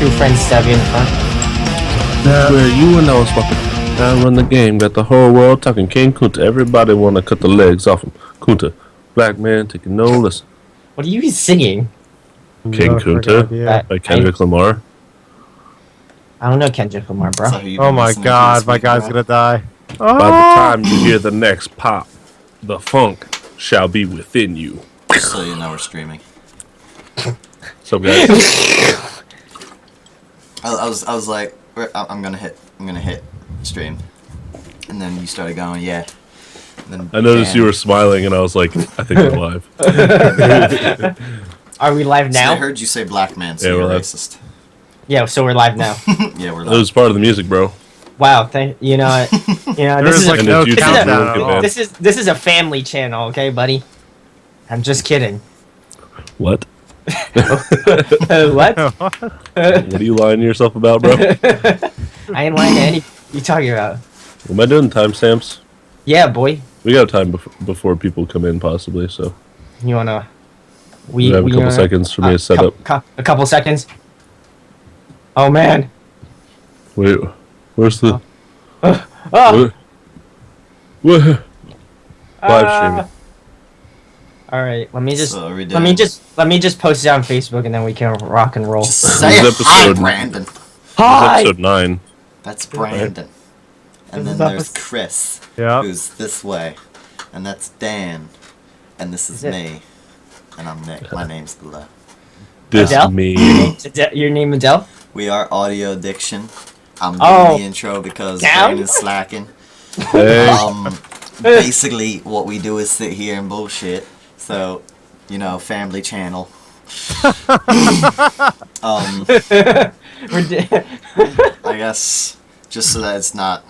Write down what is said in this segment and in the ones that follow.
two friends stab you in the front. Where you and I was fucking. I run the game, got the whole world talking King Kunta. Everybody wanna cut the legs off him. Kunta, black man taking no listen. What are you singing? King Kunta by Kendrick Lamar. I don't know Kendrick Lamar, bro. Oh my god, my guy's gonna die. By the time you hear the next pop, the funk shall be within you. So you know we're streaming. So guys, I was like, I'm gonna hit stream, and then you started going, yeah. And then, I noticed you were smiling, and I was like, I think we're live. Are we live now? I heard you say black man, so you're racist. Yeah, so we're live now. Yeah, we're live. That was part of the music, bro. Wow, you know, this is like no countdown. this is a family channel, okay, buddy? I'm just kidding. What? What? What are you lying to yourself about, bro? I ain't lying to any. What you talking about? Am I doing timestamps? Yeah, boy. We got time before people come in, possibly. So You wanna? we have a couple seconds for me to set up. A couple seconds. Oh man. Wait, where's the? Oh. What? Live streaming. All right, let me just So are we let me just post it on Facebook and then we can rock and roll. Just say This is hi, episode- Brandon. This is Hi. episode 9. That's Brandon. And This then is there's Chris, Yep. who's this way, and that's Dan, and this is Is it- me, and I'm Nick. My name's Gula. This Adele? me. Your name Adele? We are Audio Addiction. I'm doing Oh. the intro because Down? Brandon's slacking. Hey. Basically, what we do is sit here and bullshit. So, you know, family channel. I guess just so that it's not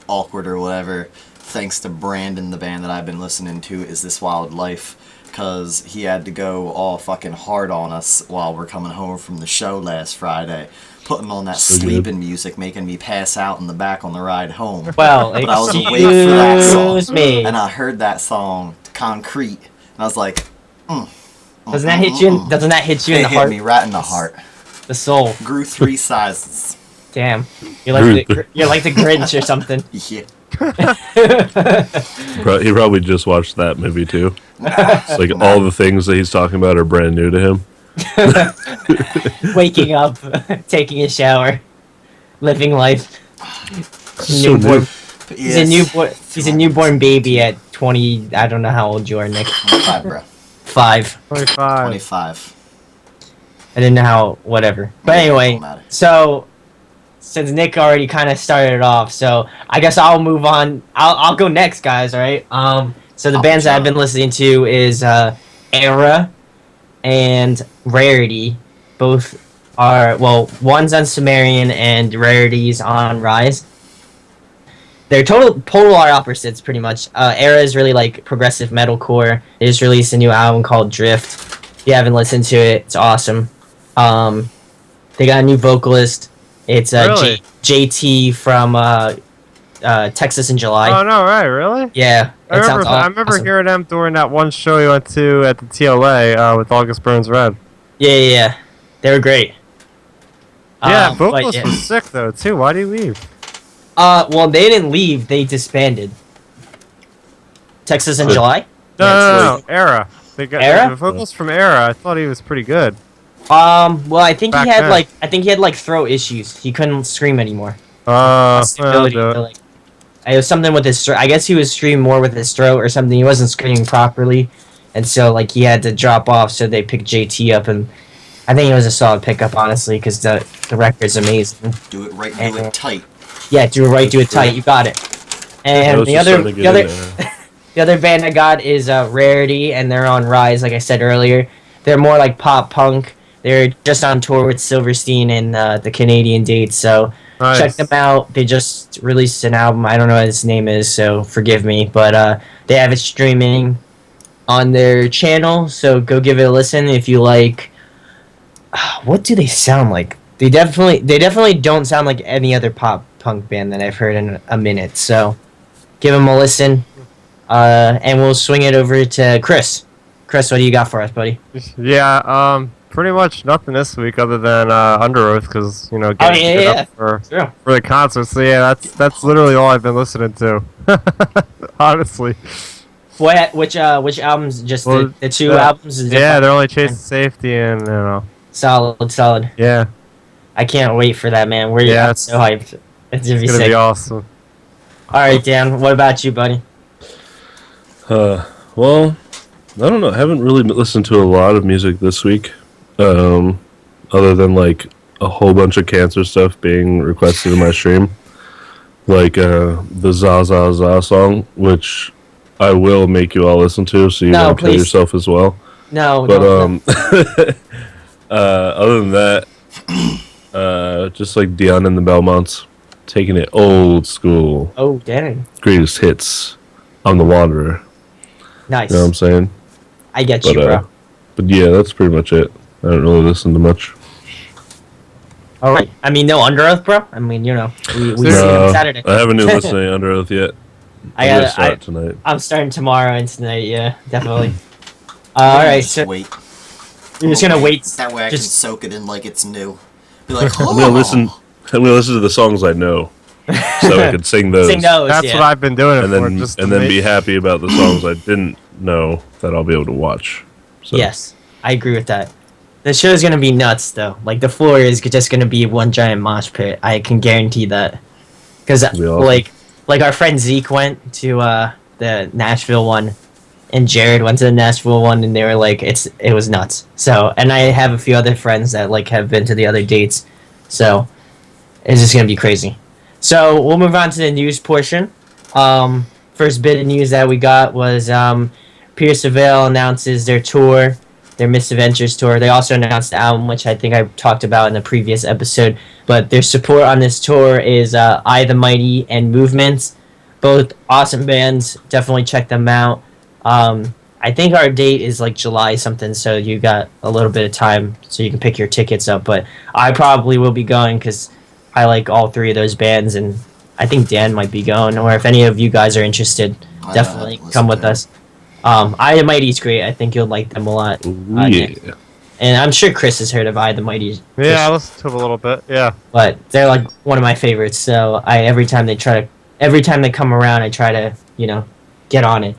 awkward or whatever, thanks to Brandon, the band that I've been listening to is This Wild Life, because he had to go all fucking hard on us while we're coming home from the show last Friday, putting on that So good. sleeping music, making me pass out in the back on the ride home. Well, But I was awake for that song, excuse me. and I heard that song, Concrete, and I was like, Doesn't that hit you? Doesn't that hit you in it the hit heart, me right in the heart. the soul? Grew 3 sizes. Damn, you're like the Grinch or something. Yeah. He probably just watched that movie too. It's like all the things that he's talking about are brand new to him. Waking up, taking a shower, living life. So Newborn. new. He's a newborn. He's a newborn baby at 20. I don't know how old you are, Nick. 25, bro. 5. 25. 25. I didn't know how. Whatever. But Yeah, anyway, don't matter. so since Nick already kind of started it off, so I guess I'll move on. I'll go next, guys. All right. So the bands that I've been listening to is Era and Rarity. Both are, well, one's on Sumerian and Rarity's on Rise. They're polar opposites, pretty much. Era is really like progressive metalcore. They just released a new album called Drift. If you haven't listened to it, it's awesome. They got a new vocalist. It's Really? JT from Texas in July. Oh no, right? Really? Yeah, I it sounds remember awesome. hearing them during that one show you went to at the TLA with August Burns Red. Yeah. They were great. Yeah, But vocalist yeah. was sick though too. Why did he leave? Well, they didn't leave. They disbanded. Texas in July? No, Era. They got Era? the vocalist from Era. I thought he was pretty good. Well, I think Back he had then. like throat issues. He couldn't scream anymore. Well, Ability to, like, it was something with his throat. I guess he was screaming more with his throat or something. He wasn't screaming properly, and so like he had to drop off. So they picked JT up, and I think it was a solid pickup, honestly, because the record's amazing. Do it right, do And- it tight. Yeah, do it right, do it tight. You got it. I And was the just other trying to the get other in there. the other band I got is Rarity, and they're on Rise, like I said earlier. They're more like pop punk. They're just on tour with Silverstein and the Canadian dates, so nice. check them out. They just released an album. I don't know what its name is, so forgive me. But they have it streaming on their channel, so go give it a listen if you like. What do they sound like? They definitely don't sound like any other pop punk band that I've heard in a minute. So give them a listen, and we'll swing it over to Chris. Chris, what do you got for us, buddy? Yeah, pretty much nothing this week other than Under Oath, because getting geared up for the concert. So yeah, that's literally all I've been listening to. Honestly. Which albums? Just the two albums? Yeah, they're only Chasing Safety and Solid. Yeah. I can't wait for that, man. I'm so hyped. It's gonna be sick. Be awesome. All right, Dan. What about you, buddy? Well, I don't know. I haven't really listened to a lot of music this week, other than like a whole bunch of cancer stuff being requested in my stream, like the Za Za Za song, which I will make you all listen to, so you don't kill yourself as well. No, but other than that, just like Dion and the Belmonts, taking it old school. Oh, dang! Greatest hits. I'm the Wanderer. Nice. You know what I'm saying? I get you, bro. But yeah, that's pretty much it. I don't really listen to much. All right. I mean, no Under Oath, bro. I mean, we see you on Saturday. I haven't even listened to Under Oath yet. I gotta start tonight. I'm starting tomorrow and tonight. Yeah, definitely. All right. So wait. You're just gonna wait. That way I can soak it in like it's new. Be like, oh. I'm gonna listen to the songs I know, so I could sing those. That's what I've been doing, and then be happy about the songs I didn't know that I'll be able to watch. So. Yes, I agree with that. The show's gonna be nuts, though. Like the floor is just gonna be one giant mosh pit. I can guarantee that. Because awesome. like our friend Zeke went to the Nashville one, and Jared went to the Nashville one, and they were like, it was nuts. So, and I have a few other friends that like have been to the other dates, so it's just gonna be crazy. So we'll move on to the news portion. First bit of news that we got was Pierce Avail announces their tour, their Misadventures tour. They also announced the album, which I think I talked about in the previous episode. But their support on this tour is I the Mighty and Movements, both awesome bands. Definitely check them out. I think our date is like July something, so you got a little bit of time so you can pick your tickets up. But I probably will be going because I like all three of those bands, and I think Dan might be going. Or if any of you guys are interested, definitely come with us. I the Mighty's great. I think you'll like them a lot. Yeah. And I'm sure Chris has heard of I the Mighty. Yeah, I listened to them a little bit. Yeah. But they're like one of my favorites. So every time they come around, I try to get on it.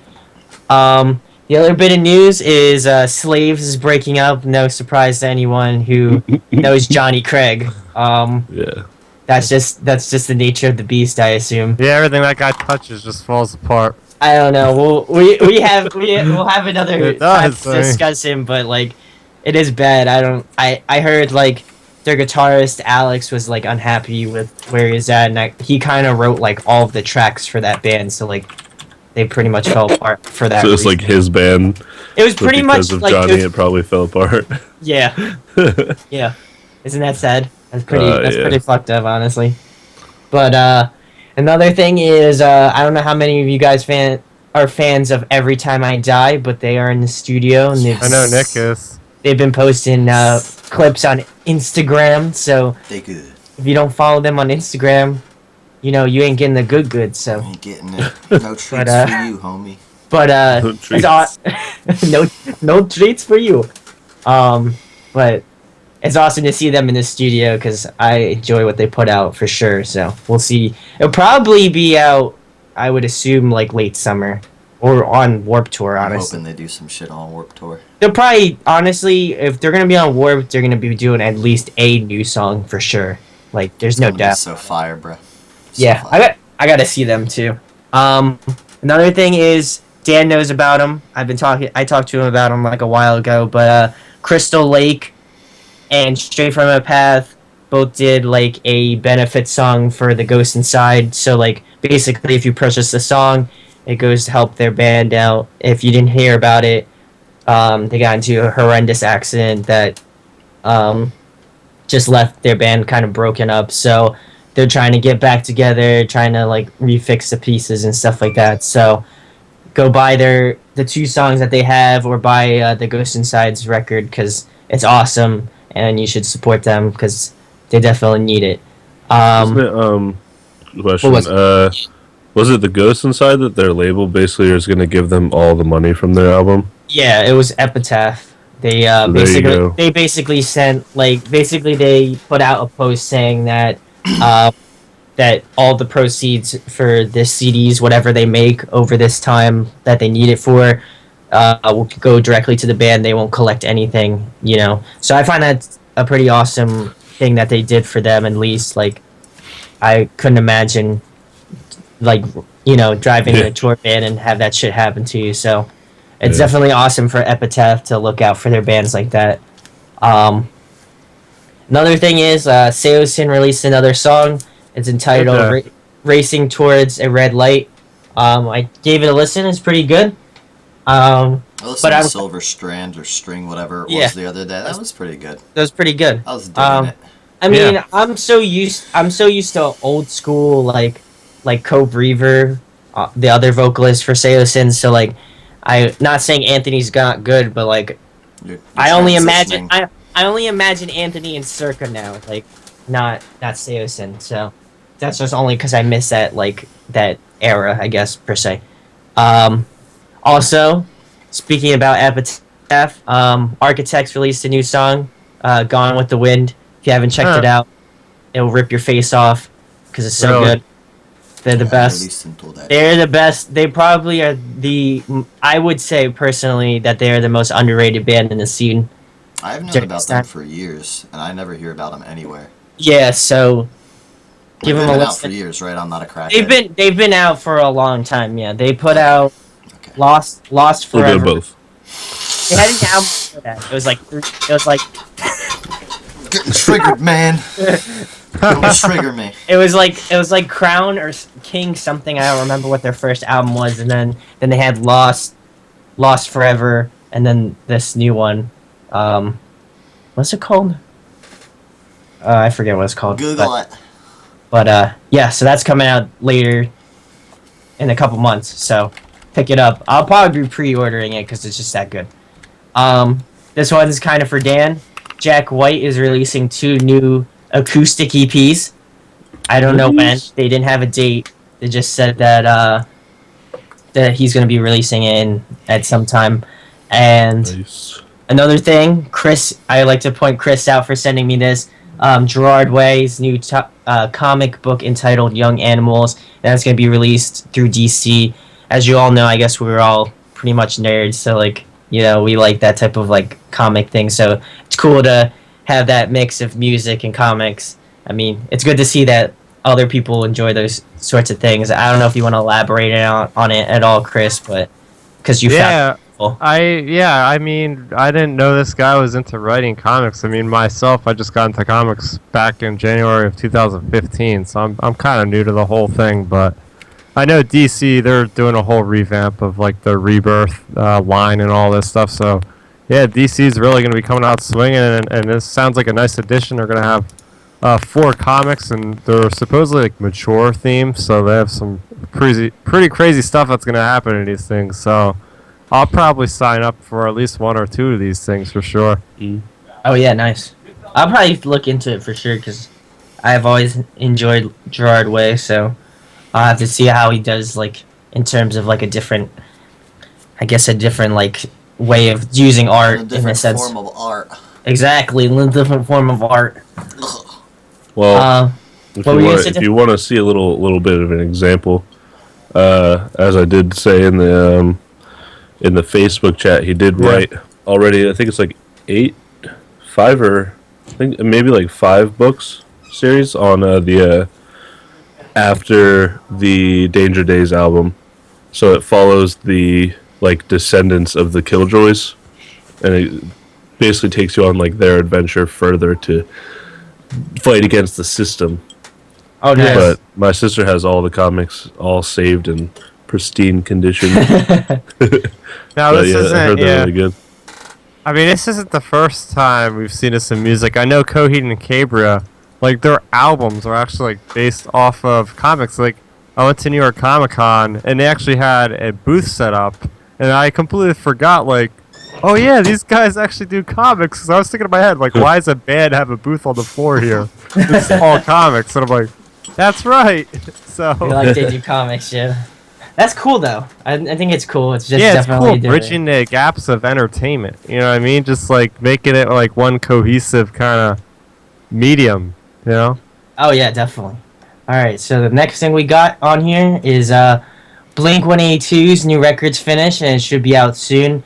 The other bit of news is Slaves is breaking up. No surprise to anyone who knows Johnny Craig. Yeah. That's just the nature of the beast, I assume. Yeah, everything that guy touches just falls apart. I don't know. We'll have another time to discuss him, but like, it is bad. I heard like their guitarist Alex was like unhappy with where he's at, and he kind of wrote like all of the tracks for that band, so like they pretty much fell apart for that. So it's like his band. It was pretty much because of like Johnny. It probably fell apart. Yeah, yeah. Isn't that sad? That's pretty fucked up, honestly. But another thing is, I don't know how many of you guys are fans of Every Time I Die, but they are in the studio, and I know Nick is. They've been posting clips on Instagram, so they good. If you don't follow them on Instagram, you ain't getting the good. So you ain't getting it. No treats for you, homie. But no treats for you. But it's awesome to see them in the studio because I enjoy what they put out for sure. So we'll see. It'll probably be out, I would assume, like late summer or on Warped Tour. Honestly, I'm hoping they do some shit on Warped Tour. They'll probably, honestly, if they're gonna be on Warped, they're gonna be doing at least a new song for sure. Like, there's no doubt. So fire, bro. Yeah, fire. I gotta see them too. Another thing is Dan knows about them. I talked to him about them like a while ago, but Crystal Lake and Straight From a Path both did like a benefit song for the Ghost Inside. So like basically, if you purchase the song, it goes to help their band out. If you didn't hear about it, they got into a horrendous accident that just left their band kind of broken up. So they're trying to get back together, trying to like refix the pieces and stuff like that. So go buy the two songs that they have, or buy the Ghost Inside's record because it's awesome, and you should support them because they definitely need it. Isn't it, question. Was it the Ghost Inside that their label basically is going to give them all the money from their album? Yeah, it was Epitaph. They So there you go. basically sent they put out a post saying that that all the proceeds for the CDs, whatever they make over this time that they need it for, will go directly to the band. They won't collect anything, So I find that a pretty awesome thing that they did for them. At least, like, I couldn't imagine, like, driving a tour band and have that shit happen to you. So it's definitely awesome for Epitaph to look out for their bands like that. Another thing is, Seosin released another song. It's entitled "Racing Towards a Red Light." I gave it a listen. It's pretty good. I listened to Silver Strand or String, whatever it was the other day. That was pretty good. That was pretty good. I was digging it. I mean, I'm so used to old school like Cove Reaver, the other vocalist for Seosin. So like, I not saying Anthony's not good, but like, You're I only imagine Anthony and Circa now, like not Seosin. So that's just only because I miss that era, I guess, per se. Also, speaking about Epitaph, Architects released a new song, "Gone with the Wind." If you haven't checked it out, it'll rip your face off because it's so good. They're the best. They're the best. They probably are I would say personally that they are the most underrated band in the scene. I've known about them for years, and I never hear about them anywhere. Yeah, so give them a listen. They've been out for years, right? I'm not a crackhead. They've been out for a long time. Yeah, they put out Lost Forever. We'll do both. They had an album for that. It was like getting triggered, man. Don't trigger me. It was like Crown or King something. I don't remember what their first album was, and then they had Lost Forever, and then this new one. What's it called? I forget what it's called. Google it. But yeah, so that's coming out later in a couple months. So pick it up. I'll probably be pre-ordering it because it's just that good. This one's kind of for Dan. Jack White is releasing 2 new acoustic EPs. I don't know when. They didn't have a date. They just said that he's going to be releasing it at some time. And another thing, Chris, I like to point Chris out for sending me this. Gerard Way's new comic book entitled Young Animals. That's going to be released through DC. As you all know, I guess we're all pretty much nerds, so like, we like that type of like comic thing. So it's cool to have that mix of music and comics. I mean, it's good to see that other people enjoy those sorts of things. I don't know if you want to elaborate on it at all, Chris, but because you found people. I mean, I didn't know this guy was into writing comics. I mean, myself, I just got into comics back in January of 2015, so I'm kind of new to the whole thing, but I know DC, they're doing a whole revamp of like the Rebirth line and all this stuff. So, yeah, DC is really going to be coming out swinging, and this sounds like a nice addition. They're going to have 4 comics, and they're supposedly like mature themes. So they have some pretty crazy stuff that's going to happen in these things. So I'll probably sign up for at least 1 or 2 of these things for sure. Oh yeah, nice. I'll probably look into it for sure because I've always enjoyed Gerard Way. So I'll have to see how he does, like, in terms of, like, a different like, way of using art, in a sense. Form of art. Exactly, a different form of art. Well, if you want to see a little bit of an example, as I did say in the Facebook chat, he did write already, I think it's like 5 books series on the after the Danger Days album. So it follows the like descendants of the Killjoys, and it basically takes you on like their adventure further to fight against the system. Oh, nice. But my sister has all the comics all saved in pristine condition. Now this isn't. I heard they're really good. I mean, this isn't the first time we've seen this in music. I know Coheed and Cambria, like, their albums are actually like based off of comics. Like, I went to New York Comic Con and they actually had a booth set up, and I completely forgot, like, oh yeah, these guys actually do comics. So I was thinking in my head, like, why does a band have a booth on the floor here? It's all comics, and I'm like, that's right. So You like they do comics, yeah. That's cool though. I think it's cool. It's just Yeah, it's definitely cool different. bridging the gaps of entertainment. You know what I mean? Just like making it like one cohesive kind of medium. You know? Oh yeah, definitely. All right, so the next thing we got on here is Blink 182's new record's finished and it should be out soon.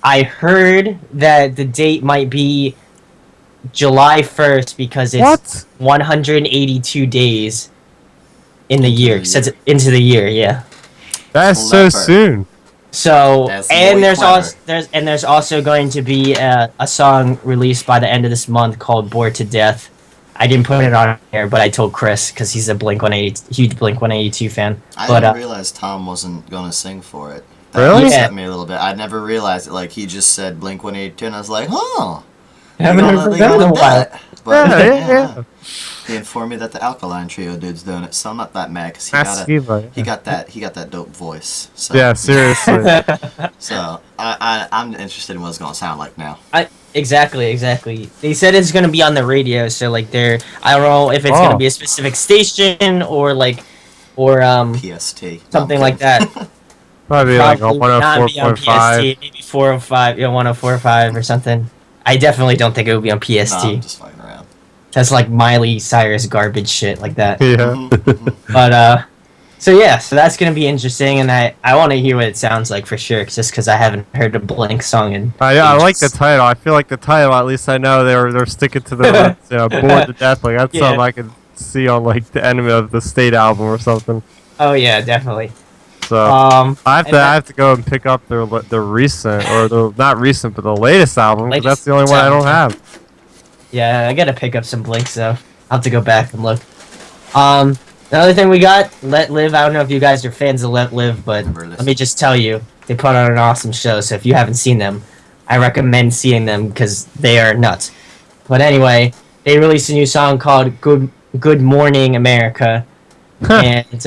I heard that the date might be July 1st because it's What? 182 days in the Into year, the since year. into the year, yeah. That's so Clever. soon. So That's and muy there's clever. also there's also going to be a song released by the end of this month called "Bored to Death." I didn't put it on here, but I told Chris because he's a Blink 180 huge Blink 182 fan. I But didn't realize Tom wasn't gonna sing for it. That Really? upset Yeah. me a little bit. I never realized it. Like he just said Blink 182, and I was like, oh. I haven't heard from them in a while. But Yeah. he informed me that the Alkaline Trio dude's doing it, so I'm not that mad because Masiva, he got that dope voice. So, Yeah, seriously. So I'm interested in what it's gonna sound like now. Exactly. They said it's gonna be on the radio, so like I don't know if it's gonna Oh. be a specific station or PST. something like that. Probably like a Probably not be on 104.5. PST, maybe 405, 104.5 or something. I definitely don't think it would be on No, PST. I'm just fucking around. That's like Miley Cyrus garbage shit like that. Yeah. Mhm. But so yeah, so that's gonna be interesting, and I want to hear what it sounds like for sure, just because I haven't heard a Blink song in. I like the ages. title. I feel like the title. At least I know they're sticking to the roots. You know, bored to death. Like that's Yeah. something I could see on like the Enemy of the State album or something. Oh yeah, definitely. So I And that- have to go and pick up the recent or the not recent but the latest album because that's the only one I don't have. Yeah, I gotta pick up some Blinks though. I'll have to go back and look. Another thing we got, Let Live. I don't know if you guys are fans of Let Live, but Never let listened. me just tell you, they put on an awesome show. So if you haven't seen them, I recommend seeing them because they are nuts. But anyway, they released a new song called Good Morning America, and That's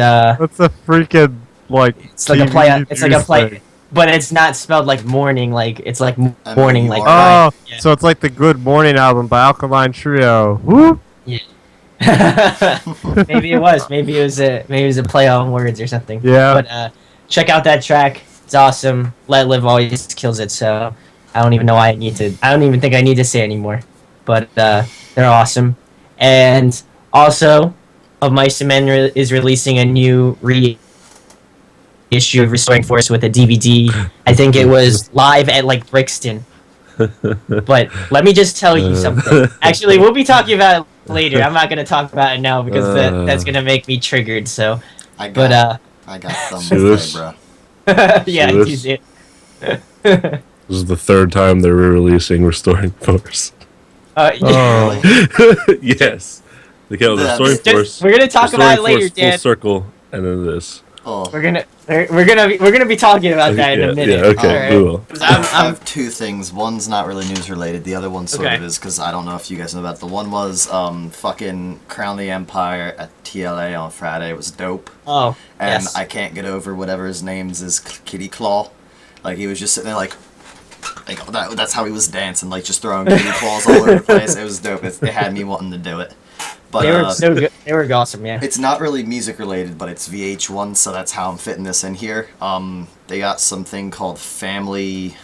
a freaking like. it's like a TV play. It's like a news play, thing. but it's not spelled like morning. Like it's like I morning, mean, like you are- Oh, yeah. so it's like the Good Morning album by Alkaline Trio. Whoop. maybe it was. Maybe it was a play on words or something. Yeah. But check out that track. It's awesome. Let Live always kills it. So I don't even know why I need to. I don't even think I need to say anymore. But they're awesome. And also, of Mice and Men is releasing a new reissue of Restoring Force with a DVD. I think it was live at like Brixton. But let me just tell you something. Actually, we'll be talking about it later. I'm not gonna talk about it now because that's gonna make me triggered. So, I got but I got some to Shoeless? play, bro. yeah, Shoeless? you did. This is the third time they're re-releasing Restoring Force. Yeah. Oh. Yes. They got Yeah, Restoring Just- Force. we're gonna talk about it Restoring later, Force, Full Dan. Circle, and then this. Oh, We're gonna be talking about that in Yeah, a minute. yeah, okay, Alright. we will. 'Cause I I'm, have two things. One's not really news related. The other one sort Okay. of is because I don't know if you guys know about it. The one was fucking Crown the Empire at TLA on Friday. It was dope. oh And yes. I can't get over whatever his name's is, Kitty Claw. Like he was just sitting there like that's how he was dancing, like just throwing kitty claws all over the place. It was dope. It had me wanting to do it. But They were so good. They were awesome. Yeah. it's not really music related, but it's VH1, so that's how I'm fitting this in here. They got something called Family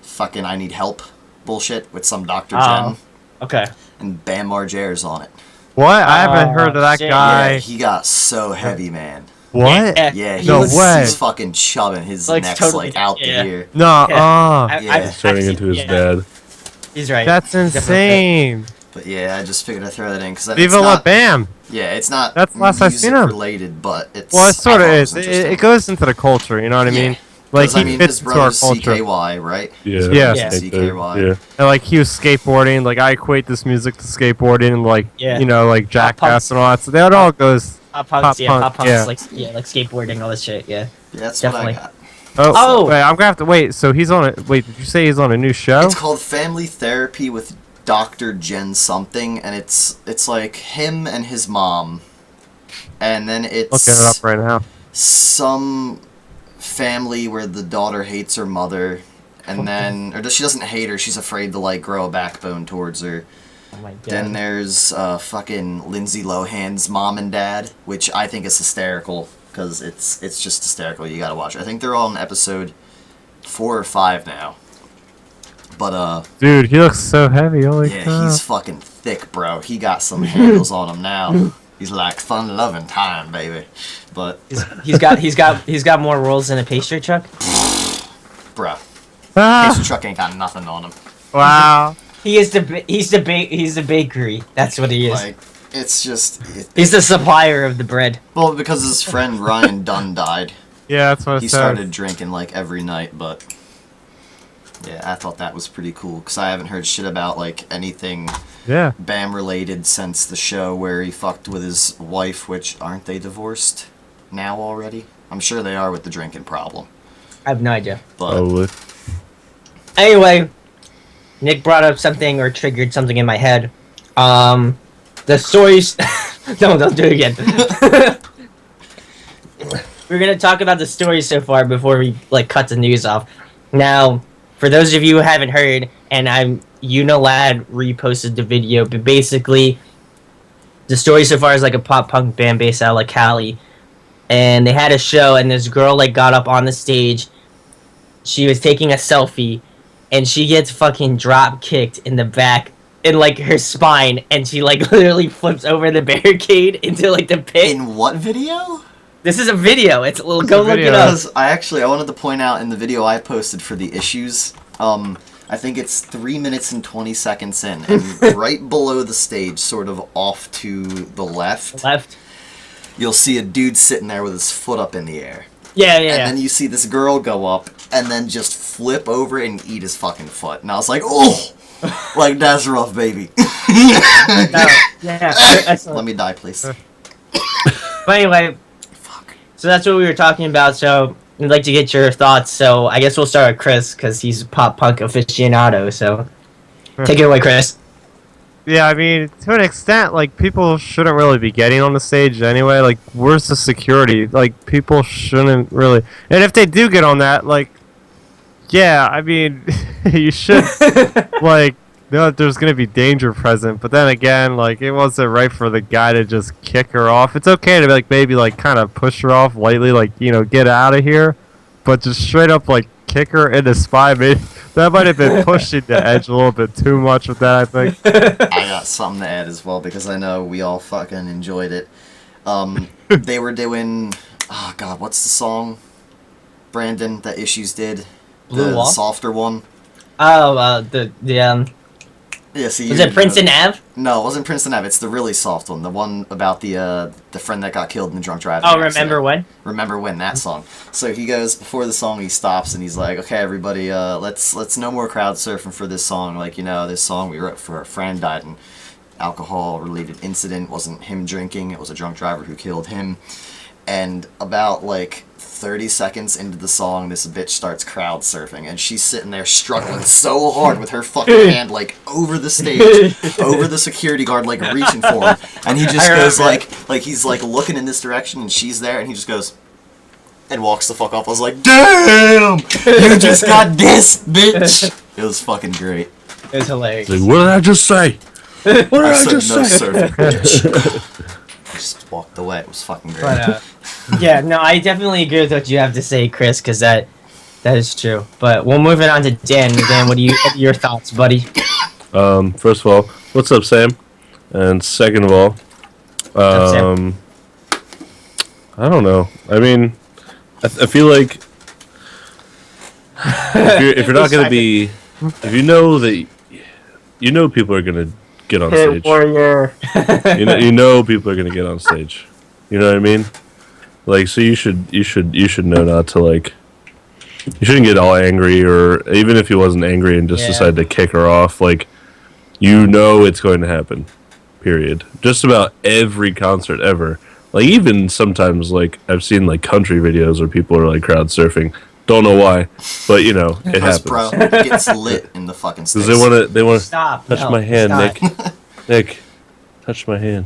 fucking I Need Help bullshit with some Dr. Oh. Jen, Okay. and Bam Margera's on it. What? I haven't Oh, heard of that shit. guy. Yeah, he got so heavy, man. What? Yeah, No he's, way. he's fucking chubbing. His Like, neck's totally- like out yeah. the ear. No. Yeah. Yeah. I've Turning seen- into his yeah, dad. He's right. That's Definitely. insane. But yeah, I just figured I'd throw that in because it's Viva la not. Bam. Yeah, it's not. That's the last I've music seen him. related, but it's. Well, it sort I of thought is. interesting. It goes into the culture. You know what I mean? Yeah. Like 'Cause, he I mean, fits his into our brother's culture. CKY, right? Yeah. Yeah. Yeah. CKY. Yeah. And like he was skateboarding. Like I equate this music to skateboarding and like Yeah. you know like Pop Jackass punks. and all that. So that all goes. Pop punks, Pop yeah, punk, pop punks, yeah. like skateboarding, all this shit, yeah. Yeah, that's Definitely. what I got. Oh, Oh! wait! I'm gonna have to wait. So he's on it. Wait, did you say he's on a new show? It's called Family Therapy with Dr. Jen something, and it's like him and his mom, and then it's Looking it up right now. some family where the daughter hates her mother, and then she doesn't hate her, she's afraid to like grow a backbone towards her. Oh my god. Then there's fucking Lindsay Lohan's mom and dad, which I think is hysterical because it's just hysterical. You gotta watch it. I think they're on episode 4 or 5 now. But Dude, he looks so heavy. Holy yeah, crap. he's fucking thick, bro. He got some handles on him now. He's like fun-loving time, baby. But He's got more rolls than a pastry truck. bro, Ah, pastry truck ain't got nothing on him. wow. He's the bakery. That's what he is. Like, it's just He's the supplier of the bread. well, because his friend Ryan Dunn died. Yeah, that's what it He says. started drinking like every night, but yeah, I thought that was pretty cool because I haven't heard shit about like anything Yeah. Bam related since the show where he fucked with his wife, which aren't they divorced now already? I'm sure they are with the drinking problem. I have no idea. But Probably. Anyway, Nick brought up something or triggered something in my head. The stories. No, don't do it again. We're gonna talk about the stories so far before we like cut the news off. Now, for those of you who haven't heard, and Unilad reposted the video, but basically, the story so far is like a pop punk band based out of like Cali, and they had a show, and this girl like got up on the stage. She was taking a selfie, and she gets fucking drop kicked in the back, in like her spine, and she like literally flips over the barricade into like the pit. in what video? This is a video. It's go look it video. up. Because I wanted to point out in the video I posted for the issues, I think it's 3 minutes and 20 seconds in, and right below the stage, sort of off to the left, you'll see a dude sitting there with his foot up in the air. Yeah, And yeah. then you see this girl go up and then just flip over and eat his fucking foot. And I was like, oh! Like, that's rough, baby. Yeah. Let me die, please. But anyway, so that's what we were talking about. So I'd like to get your thoughts. So I guess we'll start with Chris because he's a pop punk aficionado. So take it away, Chris. Yeah, I mean, to an extent, like, people shouldn't really be getting on the stage anyway. Like, where's the security? Like, people shouldn't really... And if they do get on that, like, yeah, I mean, you should, like, know that there's going to be danger present. But then again, like, it wasn't right for the guy to just kick her off. It's okay to, like, maybe, like, kind of push her off lightly, like, you know, get out of here. But just straight up, like, kick her in the spine, that might have been pushing the edge a little bit too much with that, I think. I got something to add as well because I know we all fucking enjoyed it. They were doing... Oh, God, what's the song, Brandon, that Issues did? Blue The Wall? softer one? Oh, Yeah, see, was it Princeton Ave? No, it wasn't Princeton Ave. It's the really soft one. The one about the friend that got killed in the drunk driving Oh, accident. remember when? Remember when, that song. So he goes, before the song, he stops and he's like, okay, everybody, let's no more crowd surfing for this song. Like, you know, this song we wrote for a friend died in alcohol-related incident. It wasn't him drinking. It was a drunk driver who killed him. And about, like, 30 seconds into the song, this bitch starts crowd surfing, and she's sitting there struggling so hard with her fucking hand, like, over the stage, over the security guard, like, reaching for him. And he just goes, like, he's, like, looking in this direction, and she's there, and he just goes, and walks the fuck off. I was like, damn! You just got this, bitch! It was fucking great. It was hilarious. Like, what did I just say? What did I said just no say? surfing, bitch. Just walked away. It was fucking great. But yeah, no, I definitely agree with what you have to say, Chris, because that is true. But we'll move it on to Dan. Dan, what are your thoughts, buddy? First of all, what's up, Sam? And second of all, up, Sam? I don't know. I mean, I feel like if you're not gonna be, if you know that, you know people are gonna get on Hit stage. Warrior. You know people are gonna get on stage. You know what I mean? Like, so you should know not to, like, you shouldn't get all angry, or even if he wasn't angry and just decide to kick her off, like, you know it's going to happen. Period. Just about every concert ever. Like, even sometimes, like, I've seen, like, country videos where people are, like, crowd surfing. Don't know why, but, you know, it happens. Bro, it gets lit in the fucking Because States. they want to Stop. touch No, my hand, stop. Nick, touch my hand.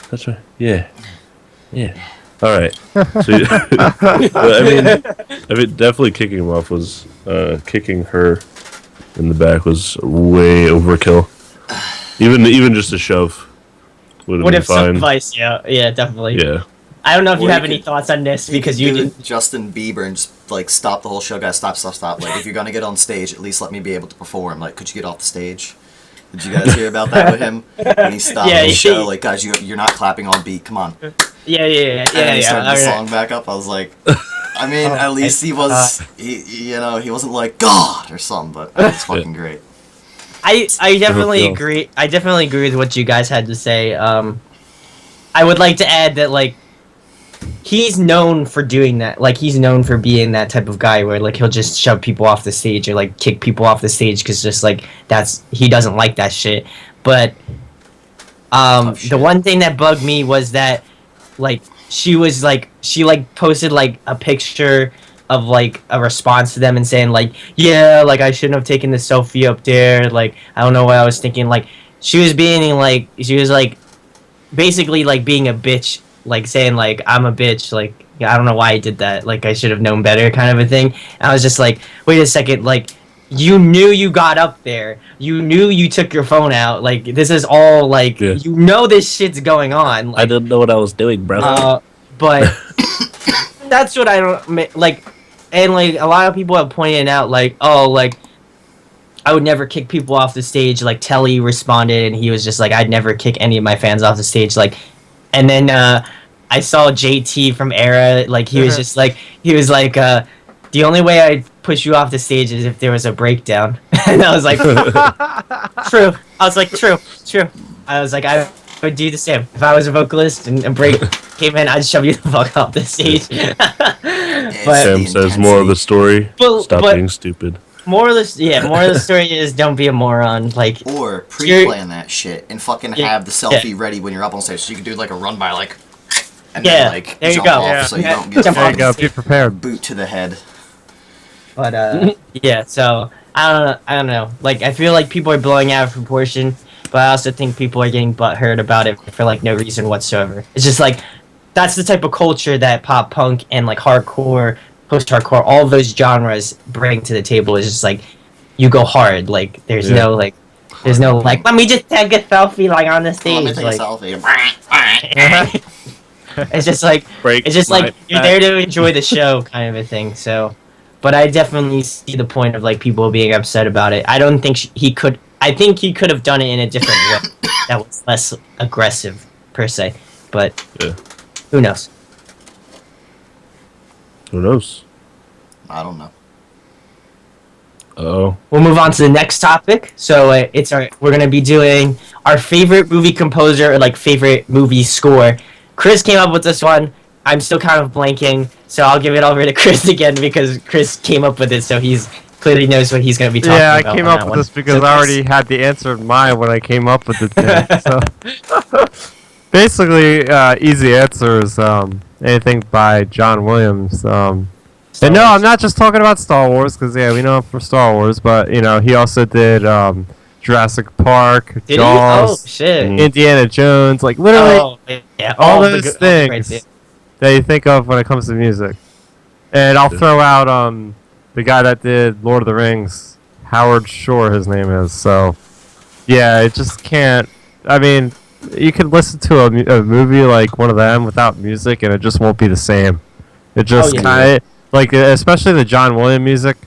Touch my, yeah. All right. So, I mean, definitely kicking him off was, kicking her in the back was way overkill. Even just a shove would have been fine. sufficed. Yeah, definitely. Yeah, I don't know if you Or have you any could- thoughts on this because could you do didn't. Justin Bieber and just like stop the whole show, guys. Stop. Like, if you're gonna get on stage, at least let me be able to perform. Like, could you get off the stage? Did you guys hear about that with him? When he stopped Yeah, the show, like, guys, you're not clapping on beat. Come on. Yeah. And then he started the alright. song back up. I was like, I mean, Oh, at least he was, he wasn't like God or something, but it was fucking great. I definitely feel. agree. I definitely agree with what you guys had to say. I would like to add that like he's known for doing that. Like he's known for being that type of guy where like he'll just shove people off the stage or like kick people off the stage because just like he doesn't like that shit. But Tough shit. the one thing that bugged me was that like she posted like a picture of like a response to them and saying like, yeah, like I shouldn't have taken the selfie up there, like I don't know what I was thinking. Like she was basically like being a bitch, like saying like I'm a bitch, like I don't know why I did that, like I should have known better kind of a thing. And I was just like, wait a second, like you knew you got up there, you knew you took your phone out, like this is all like Yeah. you know this shit's going on, like, didn't know what I was doing, bro. but that's what I don't like. And like a lot of people have pointed out like, oh, like I would never kick people off the stage. Like Telly responded and he was just like, I'd never kick any of my fans off the stage. Like, and then I saw JT from Era, like he was just like, the only way I'd push you off the stage is if there was a breakdown. And I was like, true. I was like, true. I was like, I would do the same. If I was a vocalist and a break came in, I'd shove you the fuck off the stage. But Sam says more of the story. But- Stop but- being stupid. more of the story is don't be a moron. Like, Or pre-plan that shit and fucking Yeah, have the selfie ready when you're up on stage, so you can do like a run by, like, and Yeah, then like there you jump go. off, Yeah. so you Yeah, don't get jump There off you go. Be prepared. boot to the head. but yeah. So I don't know. Like, I feel like people are blowing out of proportion, but I also think people are getting butthurt about it for like no reason whatsoever. It's just like that's the type of culture that pop punk and like hardcore, post-hardcore, all those genres bring to the table. Is just like you go hard. Like there's Yeah. no like. There's no like, let me just take a selfie like on the Let stage. me take like, a selfie. it's just like Break it's just my like you're there to enjoy the show kind of a thing. So, but I definitely see the point of like people being upset about it. I don't think he could. I think he could have done it in a different way that was less aggressive per se. But Yeah. who knows? Who knows? I don't know. Oh, We'll move on to the next topic. So we're gonna be doing our favorite movie composer or like favorite movie score. Chris came up with this one. I'm still kind of blanking, so I'll give it over to Chris again because Chris came up with it, so he's clearly knows what he's gonna be talking Yeah, I about. came on up that with one. this because So I Chris- already had the answer in mind when I came up with the thing. So basically, easy answers. Anything by John Williams. And no, I'm not just talking about Star Wars because yeah, we know him for Star Wars, but you know he also did Jurassic Park, Did he? Jaws, Oh shit! Mm. Indiana Jones, like literally Oh, yeah, all the those good- things right that you think of when it comes to music. And I'll Yeah. throw out the guy that did Lord of the Rings, Howard Shore, his name is. So yeah, it just can't. I mean, you can listen to a movie like one of them without music, and it just won't be the same. It just yeah. kind of like, especially the John Williams music.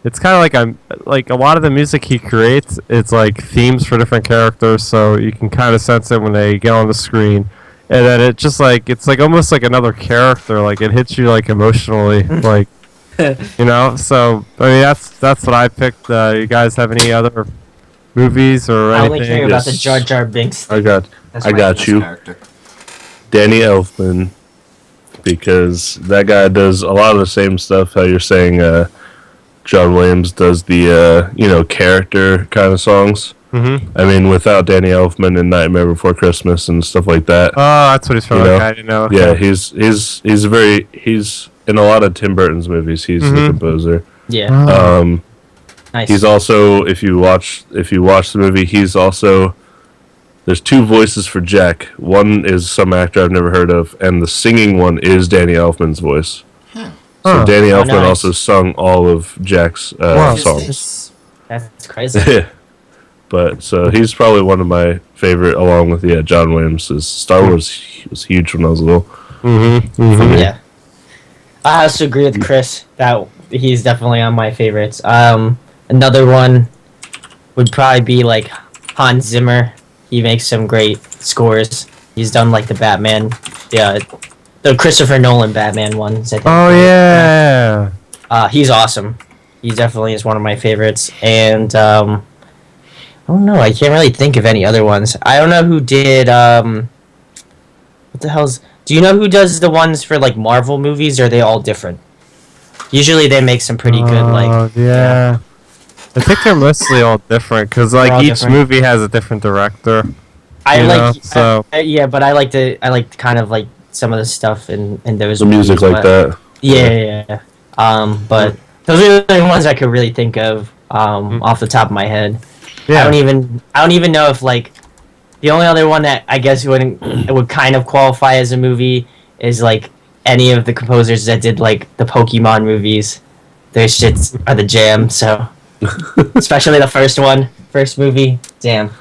It's kind of like a lot of the music he creates. It's like themes for different characters, so you can kind of sense it when they get on the screen, and then it just like it's like almost like another character. Like it hits you like emotionally, like you know. So I mean that's what I picked. You guys have any other movies or I only anything? care about the Yes. Jar Jar Binks. I got That's I my got Best you. character. Danny Elfman, because that guy does a lot of the same stuff. How you're saying, John Williams does the character kind of songs. Mm-hmm. I mean, without Danny Elfman and Nightmare Before Christmas and stuff like that. Oh, that's what he's from. You know? Okay, I didn't know. Yeah, Okay. he's in a lot of Tim Burton's movies. He's the Mhm. composer. Yeah, Oh. nice. He's also, if you watch the movie, he's also, there's two voices for Jack. One is some actor I've never heard of, and the singing one is Danny Elfman's voice. So Huh. Danny Oh, Elfman nice. also sung all of Jack's Wow. songs. That's crazy. But so he's probably one of my favorite, along with John Williams. His Star Wars was huge when I was little. Yeah. I also agree with Chris that he's definitely on my favorites. Another one would probably be like Hans Zimmer. He makes some great scores. He's done like the Batman, yeah, the Christopher Nolan Batman ones. I think. Oh yeah. He's awesome. He definitely is one of my favorites. And I don't know. I can't really think of any other ones. I don't know who did. What the hell's? Do you know who does the ones for like Marvel movies? Or are they all different? Usually they make some pretty good like. Yeah. I think they're mostly all different because like all each different. movie has a different director. I You like know, so- yeah, but I like kind of like some of the stuff in those The music movies, like but- that. Yeah. But those are the only ones I could really think of off the top of my head. Yeah. I don't even know if like the only other one that I guess would kind of qualify as a movie is like any of the composers that did like the Pokemon movies. Their shits are the jam. So especially the first movie, damn.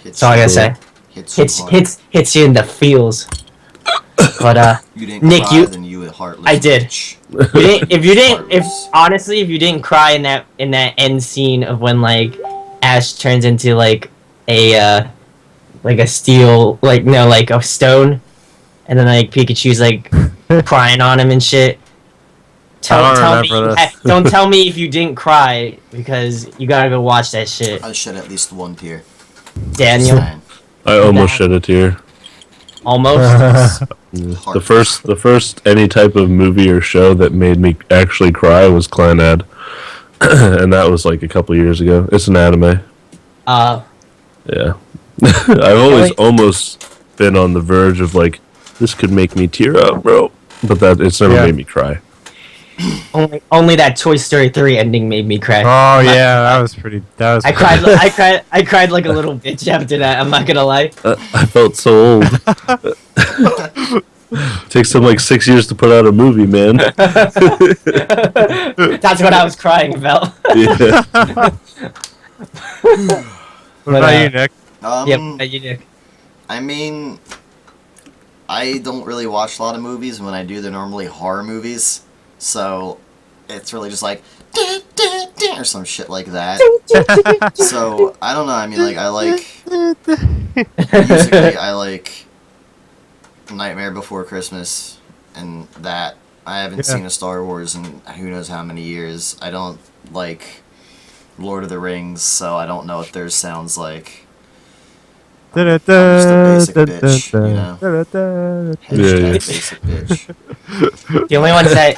That's all I gotta say. Hits you in the feels. But You didn't Nick, cry, you- then you a heartless I did. bitch. If you didn't cry in that end scene of when like Ash turns into like a steel, like no, like a stone, and then like Pikachu's like crying on him and shit. I don't Tell me, remember this. don't tell me if you didn't cry because you gotta go watch that shit, I shed at least one tear. Daniel. Saying. I almost shed a tear. Almost. Yeah. The first any type of movie or show that made me actually cry was Clanad, and that was like a couple years ago. It's an anime. Yeah, I've always almost been on the verge of like this could make me tear up, bro. But that it's never made me cry. only that Toy Story 3 ending made me cry. Oh yeah, that was pretty. That was. I cried like a little bitch after that. I'm not gonna lie. I felt so old. Takes them like 6 years to put out a movie, man. That's what I was crying about. Yeah. What about you, Nick? Yep, you Nick. I mean, I don't really watch a lot of movies. When I do, they're normally horror movies. So, it's really just like, or some shit like that. So, I don't know. I mean, like, musically, I like Nightmare Before Christmas and that. I haven't seen a Star Wars in who knows how many years. I don't like Lord of the Rings, so I don't know what theirs sounds like. I'm just a basic bitch, you know? Hashtag basic bitch. The only ones that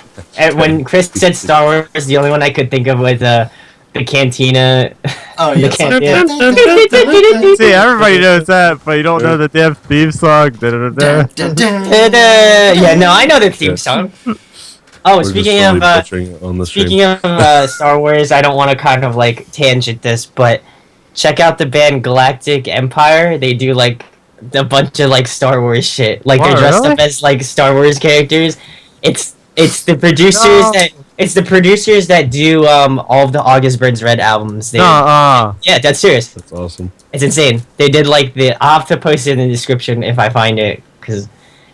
when Chris said Star Wars, the only one I could think of was the Cantina. Oh, The yeah. Cantina. See, everybody knows that, but you don't know the damn theme song. Yeah, no, I know the theme song. Oh, We're just speaking slowly of butchering on the stream. Star Wars, I don't want to kind of like tangent this, but check out the band Galactic Empire. They do like a bunch of like Star Wars shit. Like they're dressed up as like Star Wars characters. It's the producers that do all of the August Burns Red albums. Yeah, that's serious. That's awesome. It's insane. They did like I'll have to post it in the description if I find it because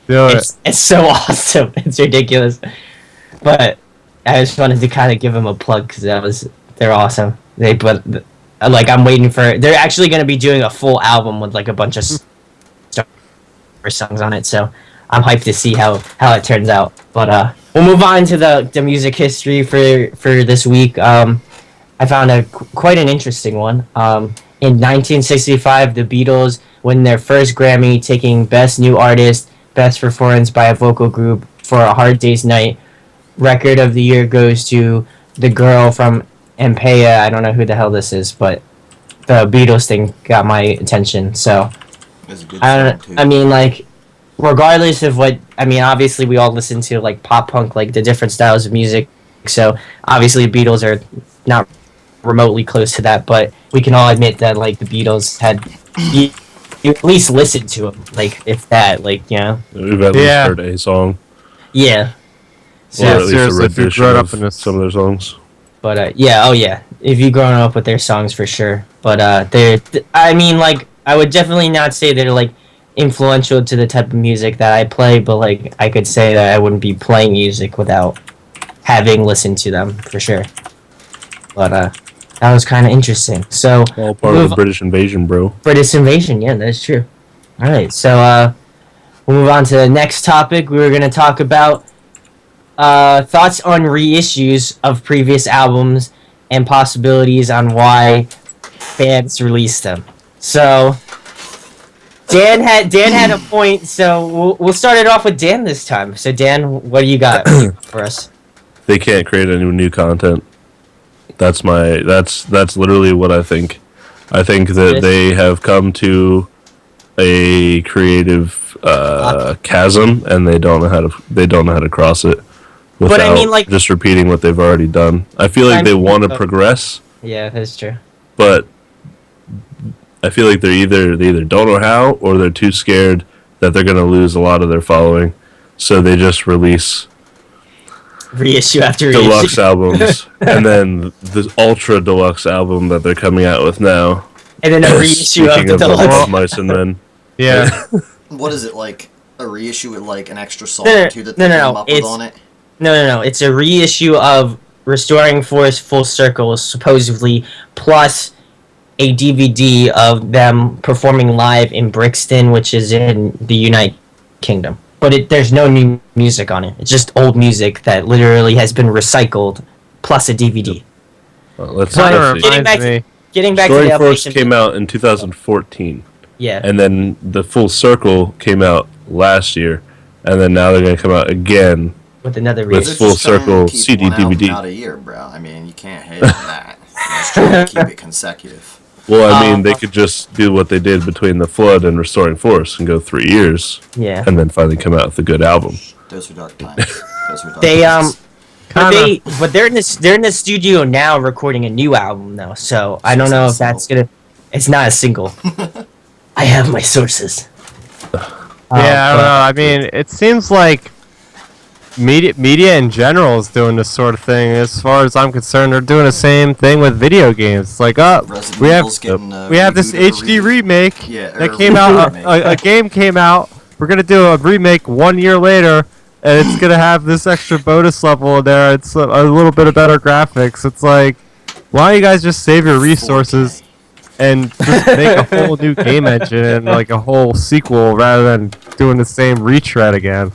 it's so awesome. It's ridiculous. But I just wanted to kind of give them a plug because they're awesome. I'm waiting for. They're actually going to be doing a full album with like a bunch of Star Wars songs on it. So I'm hyped to see how it turns out. But we'll move on to the music history for this week. I found quite an interesting one. In 1965, the Beatles win their first Grammy, taking Best New Artist, Best Performance by a Vocal Group for A Hard Day's Night. Record of the year goes to the girl from Empaya. I don't know who the hell this is, but the Beatles thing got my attention. So I mean, like, regardless of what I mean, obviously we all listen to like pop punk, like the different styles of music. So obviously Beatles are not remotely close to that, but we can all admit that like the Beatles had you at least listened to them, like if that, like We've at least heard a song. Yeah. Or at least a seriously, if you've rendition grown of up in this- some of their songs. But if you've grown up with their songs for sure. But I mean, like, I would definitely not say they're like influential to the type of music that I play, but like I could say that I wouldn't be playing music without having listened to them for sure. But that was kind of interesting. So All part of the British invasion, bro. British invasion, yeah, that's true. All right, so we'll move on to the next topic. We were gonna talk about thoughts on reissues of previous albums and possibilities on why bands released them. So Dan had a point, so we'll start it off with Dan this time. So Dan, what do you got for us? They can't create any new content. That's literally what I think. I think that they have come to a creative chasm, and they don't know how to cross it without I mean, like, just repeating what they've already done. I feel like they want to progress, Yeah, that's true. but I feel like they either don't know how, or they're too scared that they're going to lose a lot of their following, so they just release Reissue after deluxe reissue. albums, and then the ultra deluxe album that they're coming out with now. And then a reissue of the deluxe. Love Mice and Men. Yeah. What is it, like a reissue with like an extra song No, or two that they came up with on it? No. It's a reissue of Restoring Force Full Circle, supposedly, plus a DVD of them performing live in Brixton, which is in the United Kingdom. But there's no new music on it. It's just old music that literally has been recycled, plus a DVD. Well, let's Kind see. of reminds me. Getting back Story to the Force Elevation, came out in 2014, yeah. and then the Full Circle came out last year, and then now they're going to come out again. With another With reissue. Full They're just trying to Circle keep CD one album DVD. out a year, bro. I mean, you can't hate on that. They're just trying to keep it consecutive. Well, I mean, they could just do what they did between The Flood and Restoring Force and go 3 years, Yeah. and then finally come out with a good album. Those were dark times. Those were dark They times. but they're in the studio now recording a new album though. So I don't know if that's gonna. It's not a single. I have my sources. Yeah, I don't know. I mean, it seems like media in general is doing this sort of thing. As far as I'm concerned, they're doing the same thing with video games. It's like, Resident we have Evil's getting, we have this rebooted or HD reboot. remake Yeah, that or came out. remake. A game came out. We're gonna do a remake 1 year later, and it's gonna have this extra bonus level in there. It's a little bit of better graphics. It's like, why don't you guys just save your resources and just make a whole new game engine and like a whole sequel rather than doing the same retread again?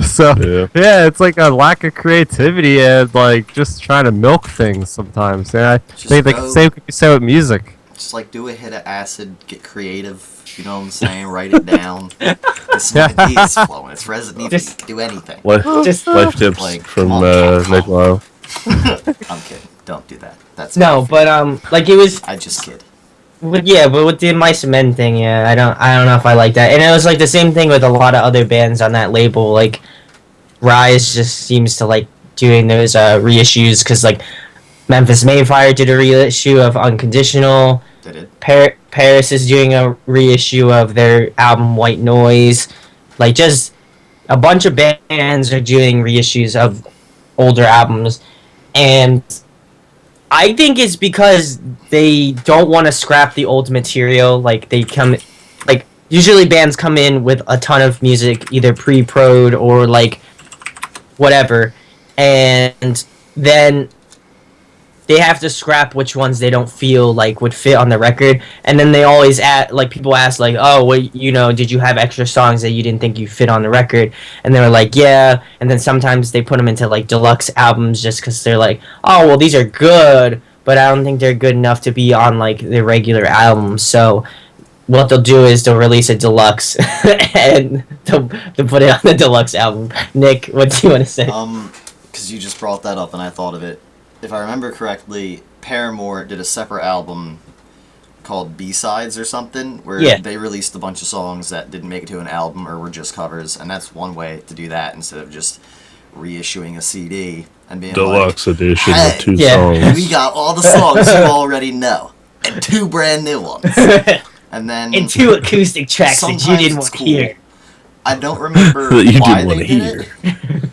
So yeah, it's like a lack of creativity and like just trying to milk things sometimes. And I think the same could be said with music. Just like do a hit of acid, get creative. You know what I'm saying? Write it down. Get some ideas flowing. It's Resident Evil. You can do anything. Life tips Like, from come on. Nick Lyle. I'm kidding. Don't do that. That's No, but like it was. I just kid. But with the Mice and Men thing, yeah, I don't know if I like that. And it was like the same thing with a lot of other bands on that label. Like Rise just seems to like doing those reissues because like Memphis Mayfire did a reissue of Unconditional. They did. Paris is doing a reissue of their album White Noise. Like just a bunch of bands are doing reissues of older albums, and I think it's because they don't want to scrap the old material. Like usually bands come in with a ton of music, either pre-prod or like whatever, and then they have to scrap which ones they don't feel like would fit on the record. And then they always people ask like, oh, well, did you have extra songs that you didn't think you fit on the record? And they were like, yeah. And then sometimes they put them into like deluxe albums just because they're like, oh, well, these are good, but I don't think they're good enough to be on like the regular album. So what they'll do is they'll release a deluxe and they'll put it on the deluxe album. Nick, what do you want to say? Because you just brought that up and I thought of it. If I remember correctly, Paramore did a separate album called B-Sides or something, where they released a bunch of songs that didn't make it to an album or were just covers, and that's one way to do that instead of just reissuing a CD and being Deluxe like, edition hey, with 2 songs. We got all the songs you already know, and 2 brand new ones. And then and 2 acoustic tracks that you didn't want to hear. I don't remember That you why didn't they wanna did hear.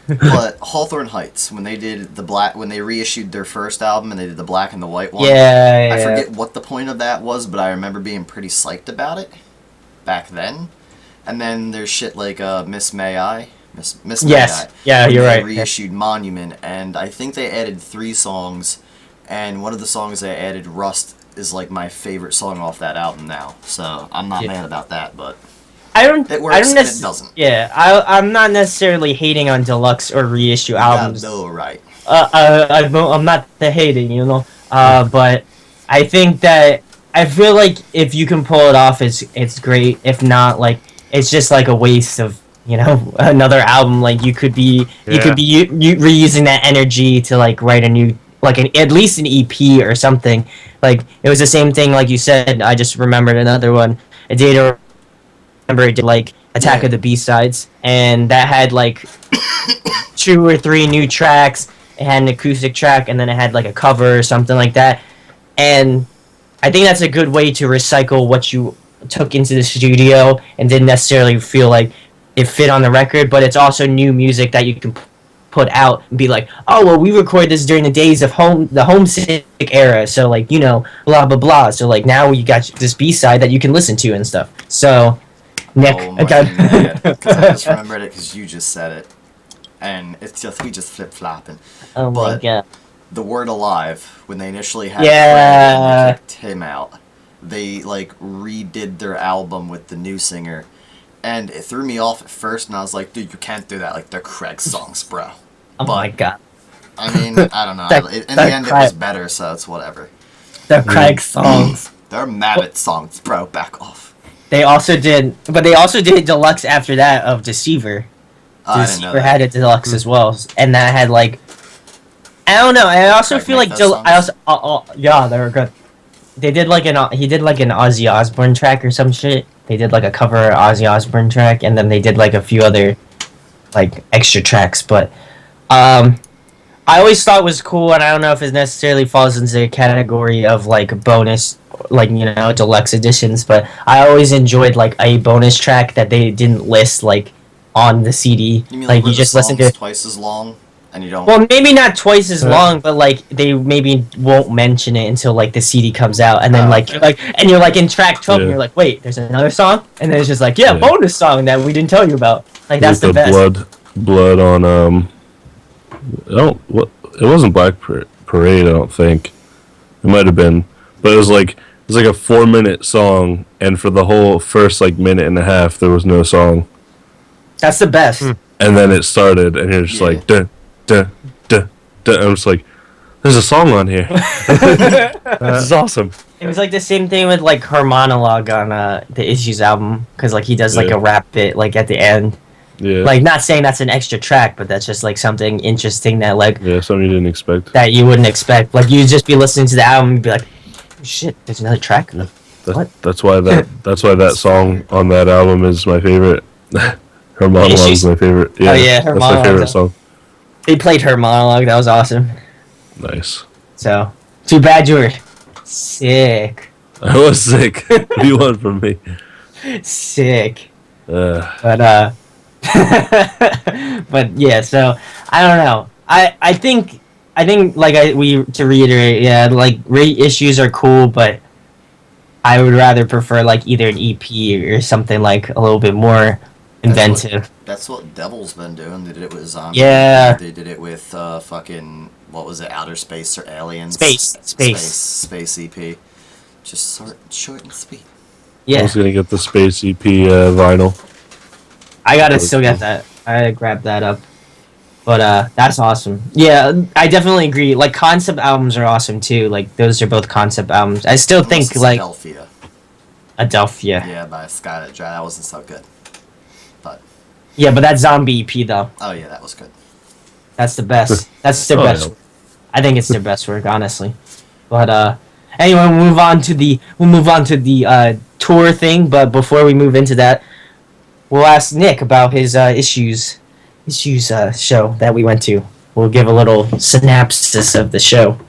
it, but Hawthorne Heights, when they did when they reissued their first album and they did the black and the white one. Yeah. I forget what the point of that was, but I remember being pretty psyched about it back then. And then there's shit like Miss May I. Miss Yes. May I. Yeah, when you're they right. reissued Monument, and I think they added 3 songs, and one of the songs they added, Rust, is like my favorite song off that album now. So I'm not Yeah. mad about that, but I don't. it works I don't and it doesn't. Yeah, I'm not necessarily hating on deluxe or reissue albums. Yeah, no, right. I'm not the hating, you know. But I think that I feel like if you can pull it off, it's great. If not, like it's just like a waste of another album. Like you could be reusing that energy to like write a new at least an EP or something. Like it was the same thing. Like you said, I just remembered another one. A Data remember it did like Attack of the B-Sides, and that had like 2 or 3 new tracks. It had an acoustic track, and then it had like a cover or something like that. And I think that's a good way to recycle what you took into the studio and didn't necessarily feel like it fit on the record, but it's also new music that you can put out and be like, oh well, we recorded this during the days of the homesick era, so like blah blah blah. So like now you got this B-side that you can listen to and stuff. So Nick, Oh, because I just remembered it because you just said it, and we just flip flopping. oh my But god, the word Alive, when they initially had Yeah. Fred and they kicked him out, they like redid their album with the new singer, and it threw me off at first, and I was like, dude, you can't do that. Like they're Craig songs, bro. oh my god, I mean, I don't know. In the end, it was better, so it's whatever. the Craig songs. They're Mabbit songs, bro. Back off. They also did deluxe after that of Deceiver. I didn't know Deceiver that. had a deluxe as well, and that had like I don't know. I also Craig feel make like those I also yeah, they were good. They did like he did like an Ozzy Osbourne track or some shit. They did like a cover Ozzy Osbourne track, and then they did like a few other like extra tracks. But I always thought it was cool, and I don't know if it necessarily falls into the category of like bonus, like deluxe editions. But I always enjoyed like a bonus track that they didn't list like on the CD. You mean like where you the just listen to song's it. twice as long, and you don't? Well, maybe not twice as long, but like they maybe won't mention it until like the CD comes out, and then Oh, like okay. you're like in track 12, and Yeah. you're like, wait, there's another song, and then it's just like, yeah, Yeah. bonus song that we didn't tell you about. Like that's the Like best. blood on it wasn't Black Parade, I don't think. It might have been, but it was like a 4-minute song, and for the whole first like minute and a half there was no song, That's the best. and then it started, and you're just Yeah. like duh, duh, duh, duh. I'm just like, there's a song on here. This is awesome. It was like the same thing with like her monologue on the Issues album, because like he does like Yeah. a rap bit like at the end. Yeah, Like not saying that's an extra track, but that's just like something interesting that like yeah, something you didn't expect. that you wouldn't expect. Like you'd just be listening to the album and be like, oh, shit, there's another track. What? That's why that song on that album is my favorite. Her monologue is my favorite. Yeah, yeah, her that's my monologue. favorite song. They played her monologue. That was awesome. Nice. So, too bad you were sick. I was sick. What do you want from me? Sick. Uh, But yeah, so I don't know. I think like to reiterate, yeah, like reissues are cool, but I would rather prefer like either an EP or something like a little bit more inventive. That's what Devil's been doing. They did it with Zombie. Yeah. They did it with fucking what was it, Outer Space or Aliens? Space. EP. Just short and sweet. I Yeah, was gonna get the Space EP vinyl. I gotta still get that. I gotta grab that up. But that's awesome. Yeah, I definitely agree. Like concept albums are awesome too. Like those are both concept albums. I still think Unless it's like Adelphia. Adelphia. Yeah, by Skynet Dry. That wasn't so good. But Yeah, but that zombie EP though. oh yeah, that was good. That's the best. That's their Oh, best. yeah. I think it's their best work, honestly. But anyway, we'll move on to the tour thing. But before we move into that, we'll ask Nick about his issues show that we went to. We'll give a little synopsis of the show.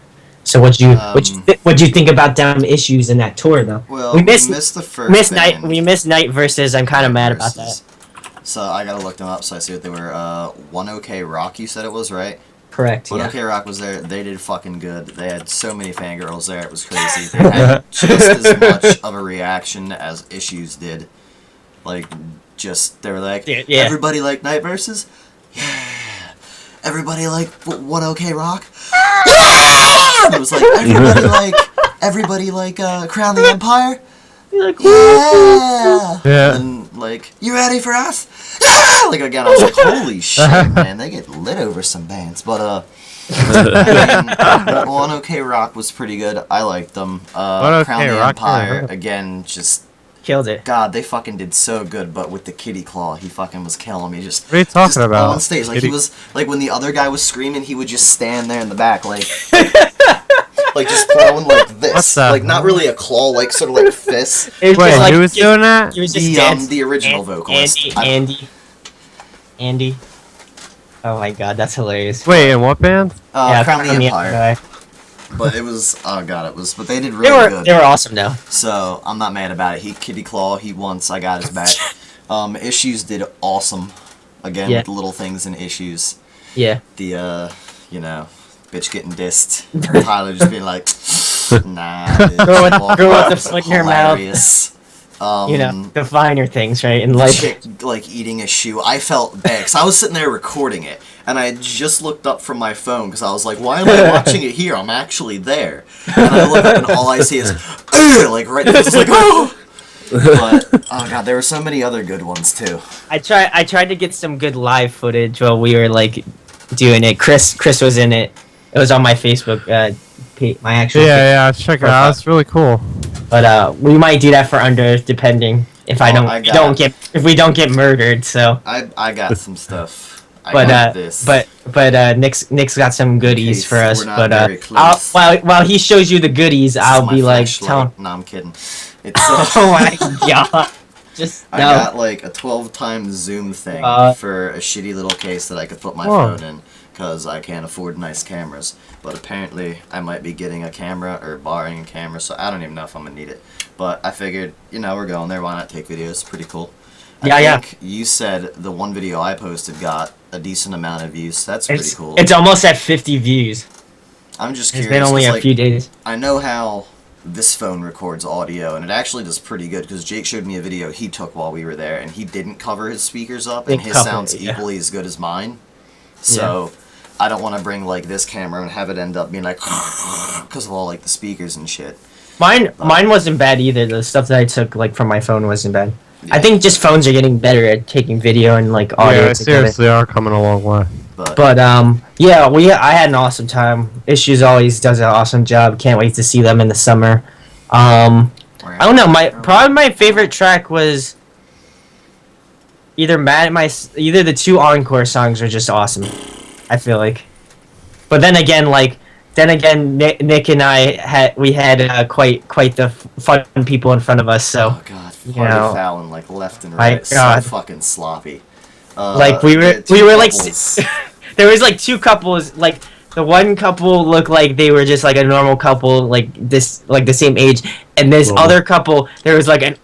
So what'd you think about Down Issues in that tour though? Well, we we missed missed the first band. We missed Night versus. I'm kind of mad about that. So I gotta look them up so I see what they were. One OK Rock, you said it was, right? Correct. One Yeah. OK Rock was there. They did fucking good. They had so many fangirls there. It was crazy. They had just as much of a reaction as Issues did. Like, Just they were like, Yeah. everybody like Night Versus, yeah. Everybody like One OK Rock, yeah. It was like everybody like Crown the Empire, Like, yeah. Yeah. And like, you ready for us? Yeah. Like again, I was like, holy shit, man, they get lit over some bands, but I mean, One OK Rock was pretty good. I liked them. One OK Crown the Rock, Empire yeah. again, just. killed it. God, they fucking did so good, but with the kitty claw, he fucking was killing me. Just What are you talking just about? on stage, like Kitty- he was like when the other guy was screaming, he would just stand there in the back, like just throwing like What this, the like not really a claw, like sort of like fists. It was Wait, just like who was doing that? He was just dancing. The original vocalist. Andy. Oh my god, that's hilarious. Wait, in what band? Crown the Empire. Empire. But it was, oh god, it was. But they did They really were good. they were awesome though. So I'm not mad about it. He kitty claw. He once I got his back. Issues did awesome. Again Yeah. with the little things and issues. Yeah. The bitch getting dissed. Tyler just being like, nah. Bitch. Girl with- Walking girl with off the was foot in her mouth. hilarious. The finer things, right? And like chick like eating a shoe. I felt bad because I was sitting there recording it, and I had just looked up from my phone because I was like, "Why am I watching it here? I'm actually there." And I look up, and all I see is, like right there. I was like, "Oh!" But oh god, there were so many other good ones too. I tried to get some good live footage while we were like doing it. Chris was in it. It was on my Facebook my actual Yeah, check it out. It's really cool. But we might do that for under depending if we don't get murdered. So I got some stuff. Nick's got some goodies case for us. we're not But very close. while he shows you the goodies, This is I'll my be like, flashlight. tell him. No, I'm kidding. It's Oh my god! Just I no. got like a 12 times zoom thing for a shitty little case that I could put my Whoa. phone in because I can't afford nice cameras. But apparently I might be getting a camera or borrowing a camera, so I don't even know if I'm gonna need it. But I figured, we're going there. Why not take videos? Pretty cool. I think you said the one video I posted got a decent amount of views. So that's pretty cool. It's almost at 50 views. I'm just It's curious. been only 'cause, a few days. I know how this phone records audio, and it actually does pretty good because Jake showed me a video he took while we were there, and he didn't cover his speakers up, and Didn't his cover sounds it, yeah. equally as good as mine. So I don't want to bring like this camera and have it end up being like because of all like the speakers and shit. Mine wasn't bad either. The stuff that I took like from my phone wasn't bad. I Yeah. think just phones are getting better at taking video and like audio Yeah, they together. seriously are coming a long way. But I had an awesome time. Issues always does an awesome job. Can't wait to see them in the summer. I don't know. Probably my favorite track was either the two encore songs are just awesome. I feel like, but then again, Nick and I had quite the fun people in front of us. So oh god, party fouling like left and My right, so God. fucking sloppy. we were like couples. there was like two couples. Like the one couple looked like they were just like a normal couple, like the same age, and this Whoa. other couple, there was like an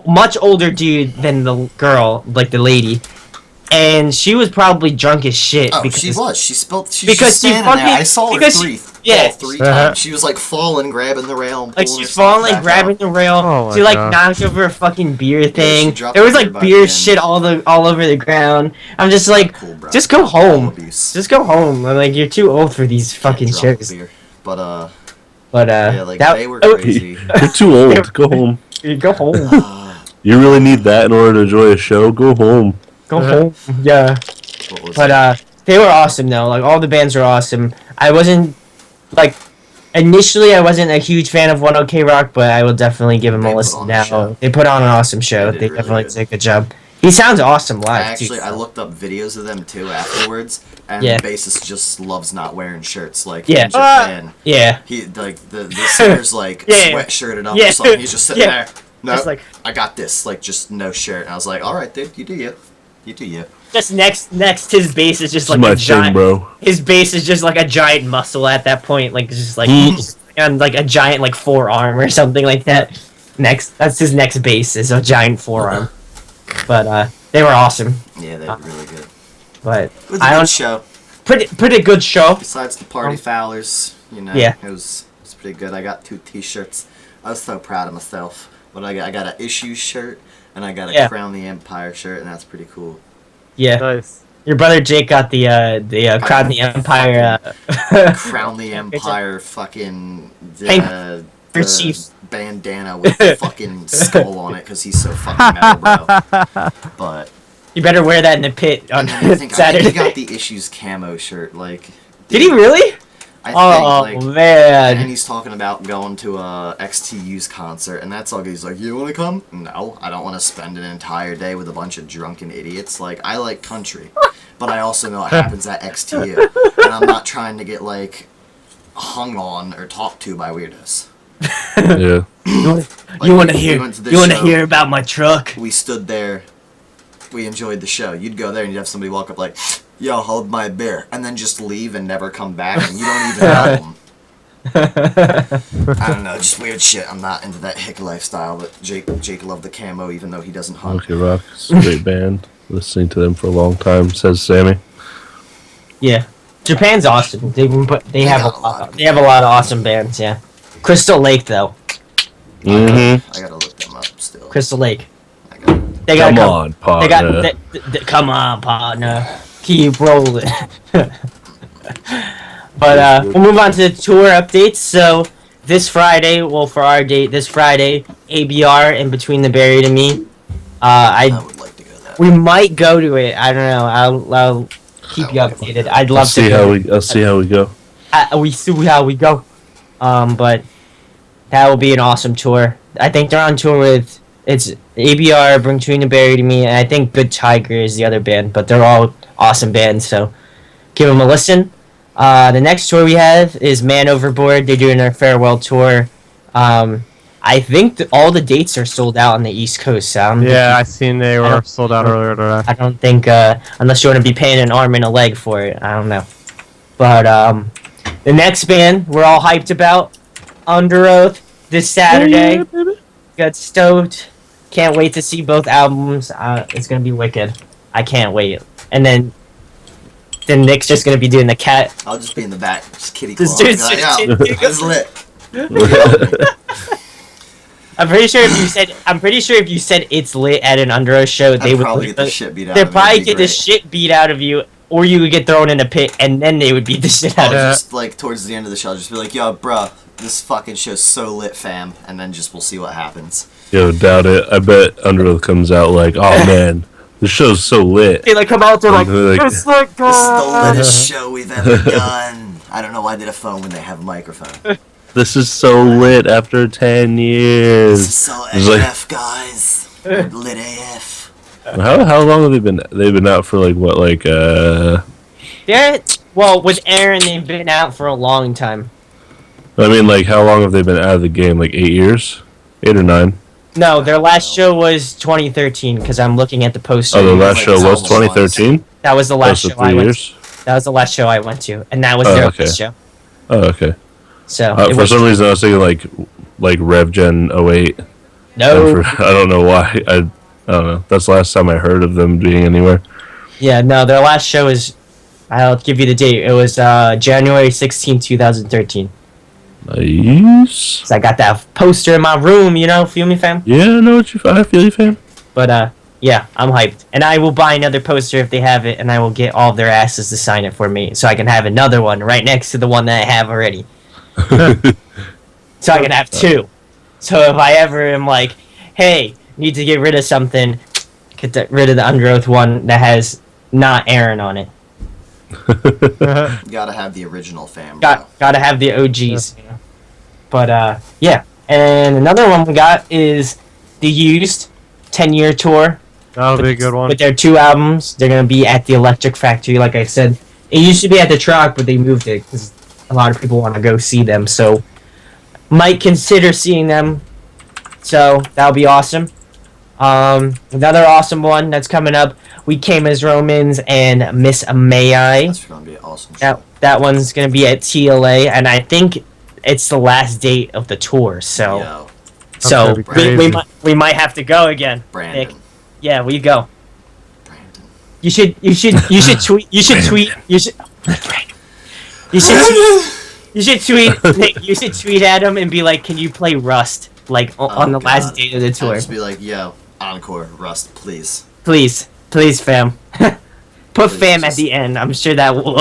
much older dude than the girl, like the lady, and she was probably drunk as shit. Oh, because she was. She spilled. She because was she standing there. fucking- I saw her because three she- times. She was like falling, grabbing the rail. And Like pulling she's herself falling, like back grabbing out. the rail. Oh my She like God. knocked over a fucking beer thing. dropped There was the beer like by beer the end. shit all over the ground. I'm just like, Cool, bro. just go home. Abuse. Just go home. I'm like, you're too old for these fucking Drop the shows. beer. But But yeah, like that, they were oh, crazy. You're too old. Go home. Go home. You really need that in order to enjoy a show? Go home. Go home. Yeah. What was But it? they were awesome though. Like all the bands were awesome. I wasn't like initially I wasn't a huge fan of One OK Rock, but I will definitely give them They a put listen on a now. show. They put on an awesome show. They did They really definitely good. did a good job. He sounds awesome live. too. I looked up videos of them too afterwards, and Yeah. the bassist just loves not wearing shirts. Like Yeah. in Japan, Yeah. he like the singer's like Yeah. sweatshirted up Yeah. or something. He's just sitting Yeah. there. No, Just like I got this. Like just no shirt. And I was like, all right, dude, you do you. You do you. just next his bass is just It's like my a thing, giant. bro. His bass is just like a giant muscle at that point, like just like and like a giant like forearm or something like that. That's his next bass is a giant forearm. But they were awesome. Yeah, they were really good. But It was a I good don't show. pretty good show. Besides the party foulers, Yeah. it was pretty good. I got 2 T-shirts. I was so proud of myself. But I got an Issues shirt, And I got a Yeah. Crown the Empire shirt, and that's pretty cool. Yeah. Nice. Your brother Jake got the Crown the Empire. Crown the Empire fucking Hank Chief. bandana with the fucking skull on it because he's so fucking metal, bro. But You better wear that in the pit on and then I think Saturday. he got the Issues camo shirt. Like, Did he really? I Oh think, like, man. and he's talking about going to a XTU's concert, and that's all good. He's like, you want to come? No, I don't want to spend an entire day with a bunch of drunken idiots. Like, I like country, but I also know it happens at XTU, and I'm not trying to get, like, hung on or talked to by weirdos. Yeah. Like, You want to we hear? went to this You want to show. hear about my truck? We stood there, we enjoyed the show. You'd go there and you'd have somebody walk up like, yo, hold my beer, and then just leave and never come back, and you don't even know them. I don't know, just weird shit. I'm not into that hick lifestyle, but Jake loved the camo even though he doesn't hunt. Monkey Rock is a great band. Listening to them for a long time, says Sammy. Yeah, Japan's awesome. They have got a lot of they have a lot of awesome bands. Yeah, Crystal Lake though. Mm-hmm. I gotta look them up still. Crystal Lake. I gotta, They got Come on, partner. They got. Come on, partner. Keep rolling. But we'll move on to the tour updates. So this Friday, well, for our date, this Friday, ABR in Between the Buried and Me. I would like to go that. We might go to it. I don't know. I'll keep you updated. I'd love to. I'll see how we go. We see how we go. But that will be an awesome tour. I think they're on tour with it's ABR, Between the Buried and Me, and I think Good Tiger is the other band. But they're all awesome bands, so give them a listen. The next tour we have is Man Overboard. They're doing their farewell tour. I think all the dates are sold out on the East Coast. So I seen they were sold out earlier today. I don't think unless you want to be paying an arm and a leg for it. I don't know. But the next band we're all hyped about, Under Oath, this Saturday. Got stoked. Can't wait to see both albums. It's gonna be wicked. I can't wait. And then Nick's just gonna be doing the cat. I'll just be in the back, just kitty Just clawing. do- Like, just- yo, it's lit. I'm pretty sure if you said it's lit at an Under Oath show, they I'd would probably get the shit beat out they'd of me. probably It'd be get the great. shit beat out of you, or you would get thrown in a pit, and then they would beat the shit out I'll of you. just, like, towards the end of the show, I'll just be like, yo, bruh, this fucking show's so lit, fam. And then just we'll see what happens. Yo, doubt it. I bet Under Oath comes out like, oh man, the show's so lit. They like come out there like, Like- it's like This is the littest show we've ever done. I don't know why they did a phone when they have a microphone. This is so lit after 10 This years. is so It's like- AF, guys. Lit AF. How long have they been? They've been out for like what, like well, with Aaron, they've been out for a long time. I mean, like how long have they been out of the game? Like 8 years, 8 or 9. No, their last show was 2013 because I'm looking at the poster. Oh, the last like show it's was almost 2013. That was the last show I 3 went. years. That was the last show I went to, and that was Oh, their okay. last show. Oh, okay. So it For was, some reason, I was thinking like RevGen 08. no, I don't know why. I don't know. That's the last time I heard of them being anywhere. yeah, no, their last show is. I'll give you the date. It was January 16, 2013. Nice. So I got that poster in my room, you know, feel me, fam? Yeah, I know what you. I feel you, fam. But yeah, I'm hyped, and I will buy another poster if they have it, and I will get all of their asses to sign it for me, so I can have another one right next to the one that I have already. So I can have two. So if I ever am like, hey, need to get rid of something, rid of the Under Oath one that has not Aaron on it. You gotta have the original fam, bro. Gotta have the OGs. But yeah, and another one we got is the Used 10-year tour. That'll be a good one. With their 2 albums, they're gonna be at the Electric Factory. Like I said, it used to be at the Truck, but they moved it because a lot of people want to go see them. So might consider seeing them. So that'll be awesome. Another awesome one that's coming up. We Came as Romans and Miss May I. That's gonna be an awesome show. That one's gonna be at TLA, and I think it's the last date of the tour. So Yo, so That's gonna be we crazy. we might have to go again. Brandon. Nick. Yeah, we go. Brandon. You should tweet you should tweet you should tweet Nick, you should tweet at him and be like, can you play Rust like on the last God. date of the I'll tour? just be like, yo, Encore, Rust, please. Please, fam. Put Please, fam at just- the end. I'm sure that will.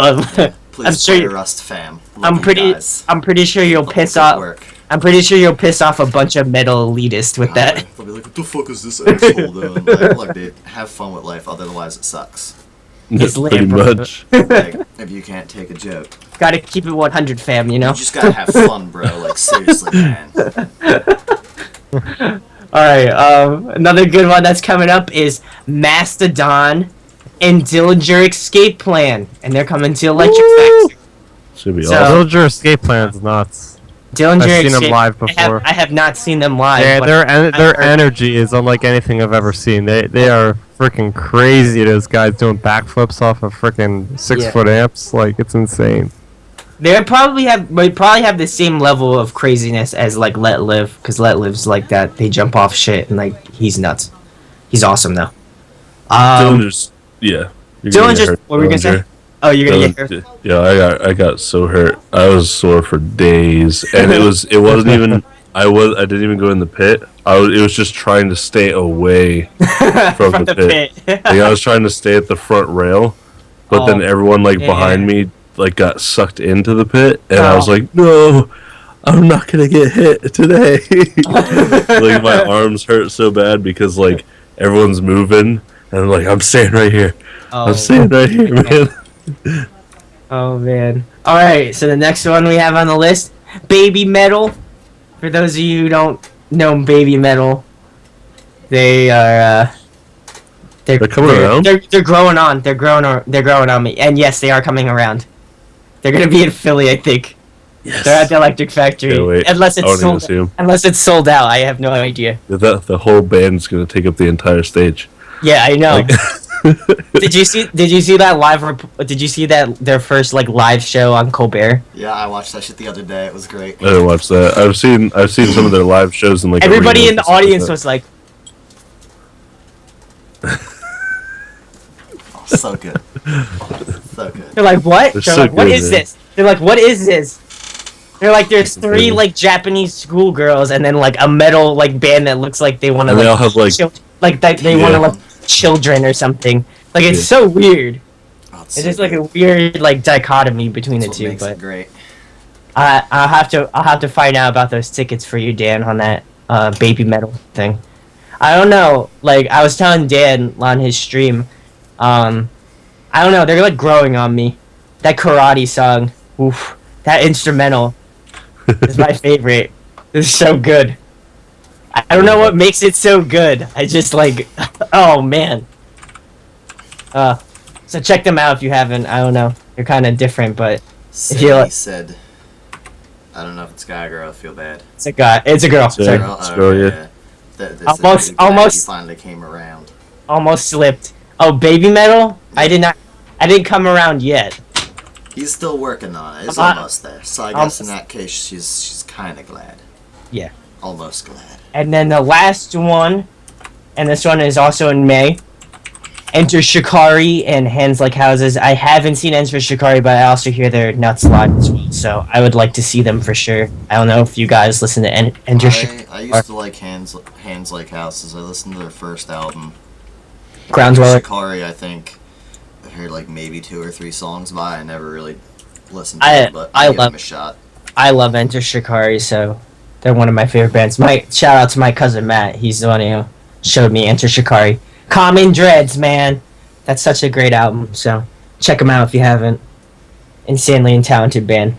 Please I'm sure play you- Rust, fam. I'm Love you pretty. guys. I'm pretty sure you'll Keep up piss the good off. work. I'm pretty sure you'll piss off a bunch of metal elitists with that. They'll be like, what the fuck is this asshole doing? Like, look, dude, have fun with life, otherwise it sucks. It's Pretty lit, bro. much. Like, if you can't take a joke, Gotta keep it 100, fam. You know. you just gotta have fun, bro. Like, seriously, man. All right. Another good one that's coming up is Mastodon and Dillinger Escape Plan, and they're coming to Electric Factory. Should be So- awesome. Dillinger Escape Plan's nuts. Dillinger I've seen them Escape- live before. I have not seen them live. Yeah, but their I've their heard- energy is unlike anything I've ever seen. They are freaking crazy. Those guys doing backflips off of freaking 6-foot amps. Like, it's insane. They probably have the same level of craziness as like Let Live, because Let Live's like that. They jump off shit and like he's nuts. He's awesome though. Dillinger's, yeah. You're gonna Dillinger's. get hurt, What were we gonna say? Dillinger. Oh, you're gonna get hurt. Yeah, I got so hurt. I was sore for days, and it wasn't even. I didn't even go in the pit. It was just trying to stay away from the pit. Like, I was trying to stay at the front rail, but then Oh, everyone like yeah. behind me like got sucked into the pit, and I was Oh. like, no, I'm not gonna get hit today. Like my arms hurt so bad because like everyone's moving, and I'm like, I'm staying right here. I'm staying right here, man. Oh man. All right. So the next one we have on the list, Baby Metal. For those of you who don't know Baby Metal, they are. They're coming around? They're growing on. They're growing on me. And yes, they are coming around. They're gonna be in Philly, I think. Yes. They're at the Electric Factory. Can't wait. Unless I it's wouldn't even sold. see 'em. Unless it's sold out, I have no idea. The whole band's gonna take up the entire stage. Yeah, I know. Like- Did you see that live? Did you see that their first like live show on Colbert? Yeah, I watched that shit the other day. It was great. I didn't watch that. I've seen some of their live shows in like Everybody arenas in the and stuff like audience that. was like, Oh, so good. So good. they're like, what? They're They're so like, what good, is man. this? They're like, what is this? They're like, there's They're three good. like Japanese schoolgirls and then like a metal like band that looks like they want to And like they all have, like- like that they want to Yeah. like children or something. Like it's Yeah. so weird. Oh, It's just like a weird like dichotomy between That's the what two. makes But it great. I'll have to find out about those tickets for you, Dan, on that Baby Metal thing. I don't know. Like I was telling Dan on his stream, I don't know. They're like growing on me. That karate song, oof. That instrumental is my favorite. It's so good. I don't know what makes it so good. I just like, oh man. So check them out if you haven't. I don't know. They're kind of different, but Sadie said, I don't know if it's guy or girl, I feel bad. it's a guy. It's a girl. Yeah. Sorry. Girl? It's girl, yeah. Almost- You almost- finally came around. Almost slipped. Oh, Baby Metal? I didn't come around yet. He's still working on it. It's I'm not- almost there. So I guess almost- in that case, she's kind of glad. Yeah. Almost glad. And then the last one, and this one is also in May. Enter Shikari and Hands Like Houses. I haven't seen Enter Shikari, but I also hear they're nuts live as well, so I would like to see them for sure. I don't know if you guys listen to Enter Shikari. I used to like Hands Like Houses. I listened to their first album. Groundswell. Shikari, I think I heard like maybe 2 or 3 songs by. I never really listened to I- it, but I I give love- them a shot. I love Enter Shikari, so they're one of my favorite bands. Shout out to my cousin Matt. He's the one who showed me Enter Shikari. Common Dreads, man. That's such a great album, so check them out if you haven't. Insanely and talented band.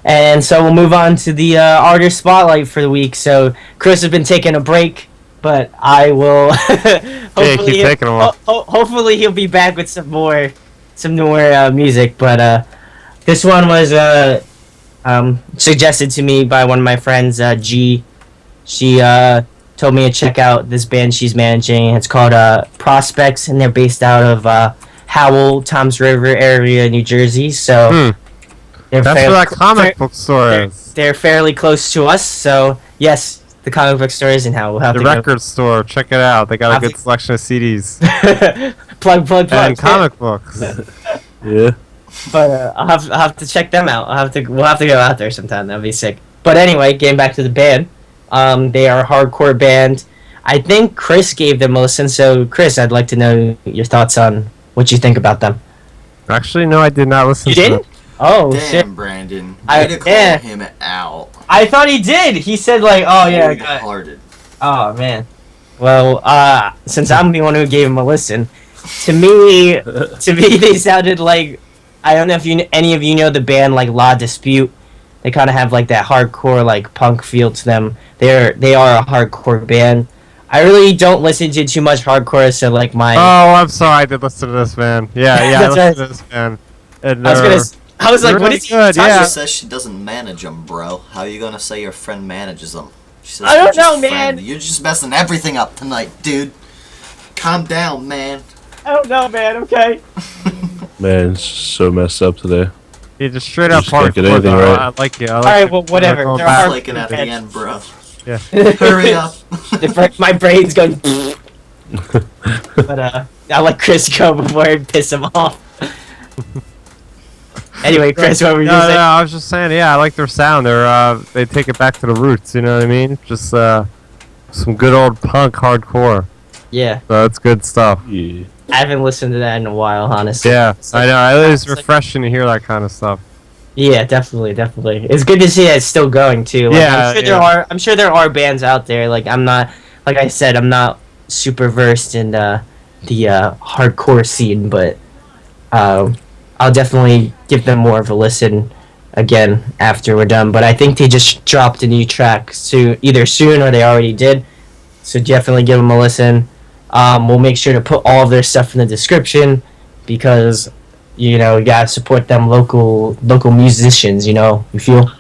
And so we'll move on to the artist spotlight for the week. So Chris has been taking a break, but I will. hopefully, keep taking 'em off. hopefully he'll be back with some newer music. But this one was suggested to me by one of my friends, G. She told me to check out this band she's managing. It's called Prospects, and they're based out of Howell, Toms River area, New Jersey. So they're That's fairly- where that comic book store they're, is. they're fairly close to us. So yes, the comic book store is in Howell. We'll have The to go. record store. Check it out. They got Have a good to- selection of CDs plug. and comic books. Yeah. But I'll have to check them out. We'll have to go out there sometime. That'd be sick. But anyway, getting back to the band, they are a hardcore band. I think Chris gave them a listen. So Chris, I'd like to know your thoughts on what you think about them. Actually, no, I did not listen You to didn't? them. Oh Damn, shit! Brandon. I- Way to call yeah. him out. I thought he did. He said like, "Oh yeah." I got it." Cold-hearted. Oh man. Well, since I'm the one who gave him a listen, to me, they sounded like I don't know if any of you know the band like La Dispute. They kind of have like that hardcore like punk feel to them. They are a hardcore band. I really don't listen to too much hardcore, so like my Oh, I'm sorry. I did listen to this, man. Yeah, I That's listened to this, man. And, I was gonna. I was like, really what is he good, talking yeah. Tasha about? says she doesn't manage them, bro. How you gonna say your friend manages them? She says I don't "You're just know, man." friend. You're just messing everything up tonight, dude. Calm down, man. I don't know, man. Okay. Man, it's so messed up today. You just straight up just can't get hardcore, anything though. right. I like it. I like Alright, it. well, whatever. Going They're back. hard- Flaking at the end, bro. Yeah. Hurry up. My brain's going. But I let Chris go before I piss him off. Anyway, Chris, what were you No, gonna no, say? I was just saying, yeah, I like their sound. They take it back to the roots. You know what I mean? Just some good old punk hardcore. Yeah, So that's good stuff. Yeah. I haven't listened to that in a while, honestly. Yeah, It's like- I know. It is it's like- refreshing to hear that kind of stuff. Yeah, definitely. It's good to see that it's still going too. Like, Yeah, yeah. I'm sure there are bands out there. Like I'm not, like I said, I'm not super versed in the hardcore scene, but I'll definitely give them more of a listen again after we're done. But I think they just dropped a new track either soon or they already did. So definitely give them a listen. We'll make sure to put all of their stuff in the description because you gotta support them local musicians. You feel.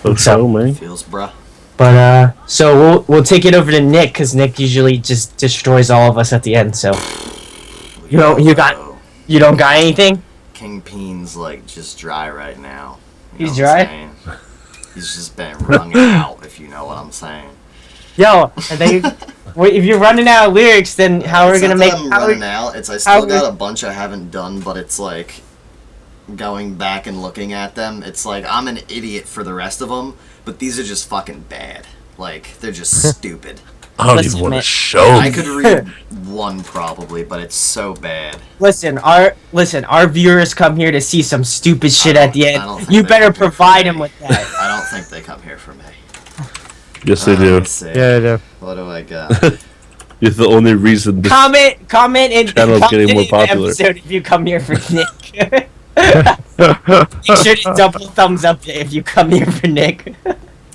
Oh, so, man. Feels, bruh. But so we'll take it over to Nick because Nick usually just destroys all of us at the end. So you don't got anything? Kingpin's like just dry right now. You He's know what I'm dry? saying? He's just been wrung out, if you know what I'm saying. Yo, if you're running out of lyrics, then how are we It's gonna not make? that I'm How running we, out. It's I how still we- got a bunch I haven't done, but it's like going back and looking at them. It's like I'm an idiot for the rest of them, but these are just fucking bad. Like they're just stupid. I don't Listen, even want man. to show I you. could read one probably, but it's so bad. listen, our viewers come here to see some stupid shit I at the don't- I don't end. think You they better come here for provide me. them with that. I don't think they come here for me. Yes, they do. Let's see. Yeah, yeah. What do I got? You're the only reason this comment and channel's comment getting more in the popular. episode if you come here for Nick. Make sure to double thumbs up if you come here for Nick.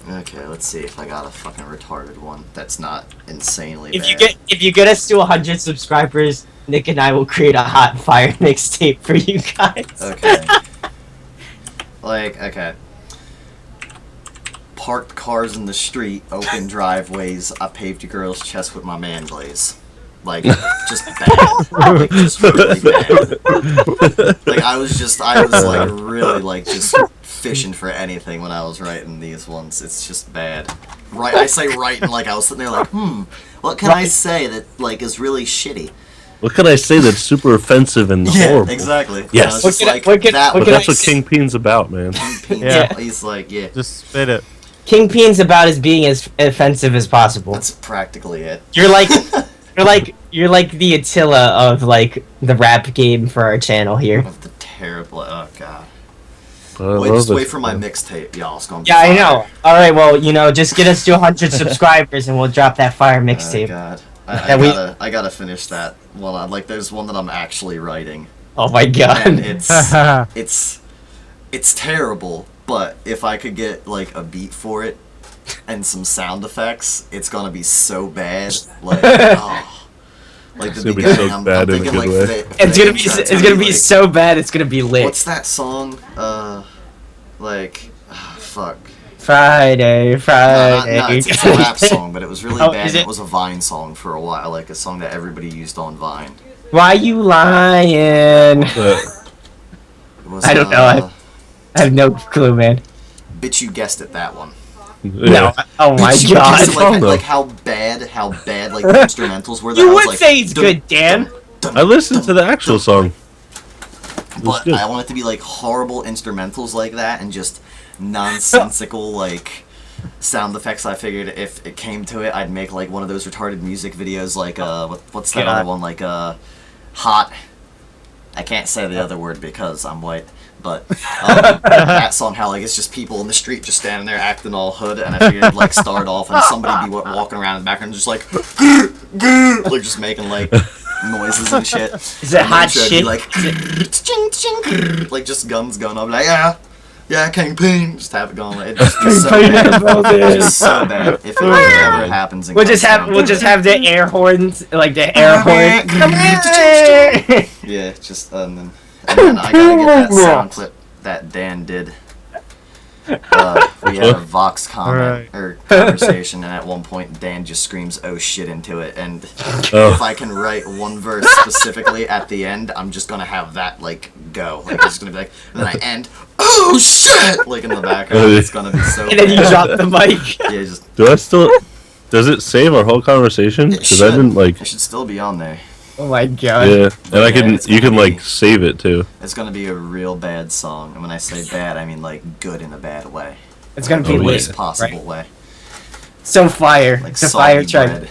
Okay, let's see if I got a fucking retarded one that's not insanely If bad. you get us to 100 subscribers, Nick and I will create a hot fire mixtape for you guys. Okay. Okay. Parked cars in the street, open driveways, I paved a girl's chest with my man glaze. Like, just bad. Like, just really bad. Like, I was like, really, like, just fishing for anything when I was writing these ones. It's just bad. Right, I say writing like I was sitting there like, what can I say that, like, is really shitty? What can I say that's super offensive and horrible? Exactly. Yes. I was What just can I- like, what can- that what But can was that's what Kingpin's about, man. Yeah. He's like, yeah, Just spit it. Kingpin's about as being as offensive as possible. that's practically it. You're like the Attila of like the rap game for our channel here. Of the terrible, oh god. But I Wait, love just this wait for my stuff. mixtape, y'all. It's gonna be Yeah, I fire. know. All right, well, just get us to 100 subscribers and we'll drop that fire Oh mixtape. god. That I gotta finish that. Well, like, there's one that I'm actually writing. Oh my And god. it's terrible, but if I could get, like, a beat for it and some sound effects, it's gonna be so bad. Like, oh. Like, It's the gonna be beginning, so I'm bad in a thinking, good like, way. for It's the gonna be intro, it's gonna be like, so bad. It's gonna be lit. what's that song? Fuck. Friday. No, it's a rap song, but it was really Oh, bad. is It? it? was a Vine song for a while, like a song that everybody used on Vine. Why you lying? But It was, I don't know, I have no clue, man. Bitch, you guessed it, that one. yeah. No. Oh my Bitch, you god. guessed, Song, like, though. like how bad, like the instrumentals were. That You I was would like, say it's dun, good, Dan. dun, I listened to the actual song. but good. I want it to be like horrible instrumentals like that, and just nonsensical like sound effects, I figured if it came to it, I'd make like one of those retarded music videos, like what's that God. other one, like hot. I can't say the other word because I'm white, but that song, how like it's just people in the street just standing there acting all hood, and I figured it'd, like start off and somebody be walking around in the background just like like just making like noises and shit. Is it hot shit? Like like just guns going up, like yeah, Kingpin. Just have it going. It'd just be so bad. Just so bad. If it ever happens, We'll just have the air horns, like the air horn. Yeah, just and then I gotta get that sound clip that Dan did. We had a Vox comment or conversation, and at one point Dan just screams "oh shit" into it, and if I can write one verse specifically at the end, I'm just gonna have that like go, like it's gonna be like, and then I end "oh shit" like in the background. It's gonna be so. And then you bad. drop the mic. Yeah, just. Does it save our whole conversation? Because I didn't like. It should still be on there. Oh my god. Yeah, and it's you can gonna like be- save it too. It's gonna be a real bad song, and when I say bad, I mean like good in a bad way, It's gonna be Oh, the yeah. lit. least possible right? way. So fire. Like It's a fire soggy truck. bread.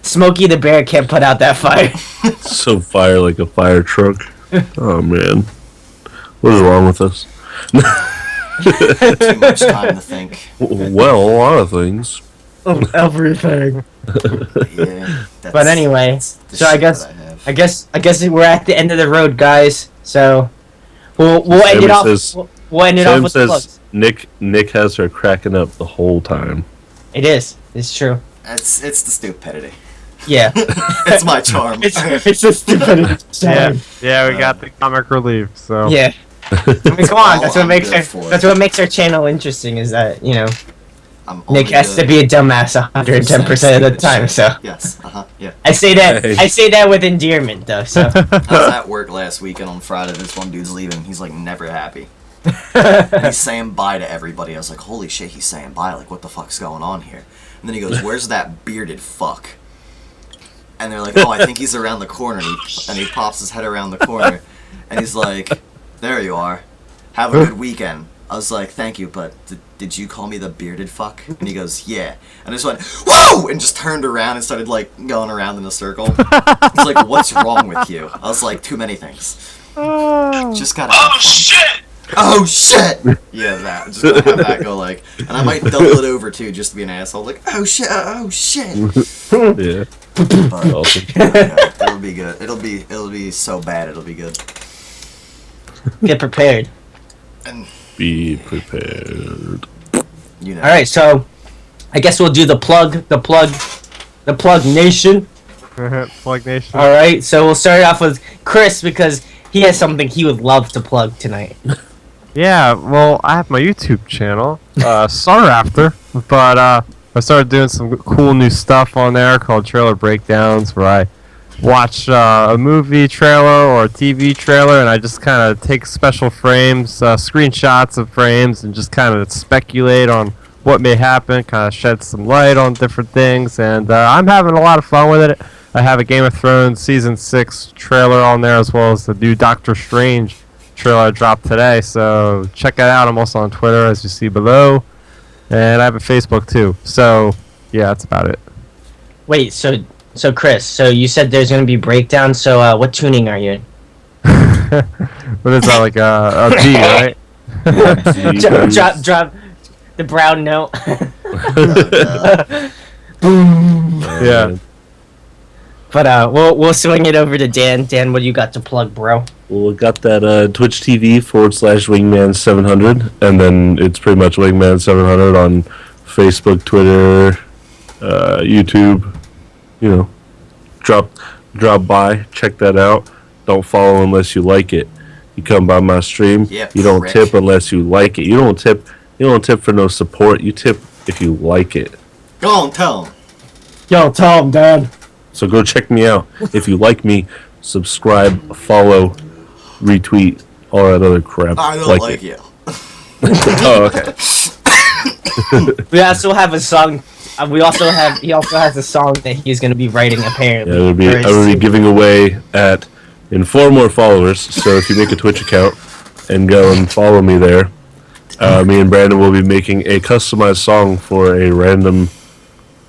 Smokey the Bear can't put out that fire. So fire like a fire truck. Oh man, what is wrong with us? Too much time to think. Well, a lot of things. Everything. Yeah. But anyway, that's the so I shit guess- that have. I guess we're at the end of the road, guys. So we'll end it Sam off. says- We'll end it off Sam with the plugs. says Nick has her cracking up the whole time. It is. It's true. It's the stupidity. Yeah. It's my charm. it's just stupid. Yeah, we got the comic relief. So Yeah. I mean, come on. That's what I'm makes good for it. that's what makes our channel interesting. Is that I'm Nick only has to good be a dumbass 110% of the stupid time. shit. So Yes. Yeah. I say that. Hey. I say that with endearment, though. So I was at work last week, and on Friday, this one dude's leaving. He's like never happy. He's saying bye to everybody. I was like, holy shit, he's saying bye. Like, what the fuck's going on here? And then he goes, where's that bearded fuck? And they're like, oh, I think he's around the corner. And he pops his head around the corner. And he's like, there you are. Have a good weekend. I was like, thank you, but did you call me the bearded fuck? And he goes, yeah. And I just went, whoa! And just turned around and started, like, going around in a circle. He's like, what's wrong with you? I was like, too many things. Just gotta have fun. shit! Oh shit! Yeah, that. Just gonna have that go like, and I might double it over too, just to be an asshole. Like, oh shit! Oh shit! Yeah. But Awesome. yeah, it'll be good. It'll be so bad. It'll be good. get prepared. And Be prepared. you know. All right. So I guess we'll do the plug nation. Plug Nation. All right. So we'll start off with Chris because he has something he would love to plug tonight. Yeah, well, I have my YouTube channel, Star After, but I started doing some cool new stuff on there called Trailer Breakdowns, where I watch a movie trailer or a TV trailer, and I just kind of take special frames, screenshots of frames, and just kind of speculate on what may happen, kind of shed some light on different things, and I'm having a lot of fun with it. I have a Game of Thrones Season 6 trailer on there, as well as the new Doctor Strange trailer I dropped today, so check it out. I'm also on Twitter, as you see below, and I have a Facebook too. So yeah, that's about it. Wait. So Chris. So you said there's gonna be breakdowns. So what tuning are you in? What is that, like a B, right? Drop the brown note. Yeah. But we'll swing it over to Dan. Dan, what do you got to plug, bro? Well, we got that Twitch TV /Wingman 700, and then it's pretty much Wingman 700 on Facebook, Twitter, YouTube. You know, drop by, check that out. Don't follow unless you like it. You come by my stream. Yeah, you don't prick. tip unless you like it. You don't tip for no support. You tip if you like it. Go on, tell him. Yo, tell him, Dan. So go check me out. If you like me, subscribe, follow, retweet, all that other crap. I don't like it. you. Oh, okay. We also have a song. He also has a song that he's gonna be writing apparently. Yeah, very I will be soon. giving away in 4 more followers. So if you make a Twitch account and go and follow me there, me and Brandon will be making a customized song for a random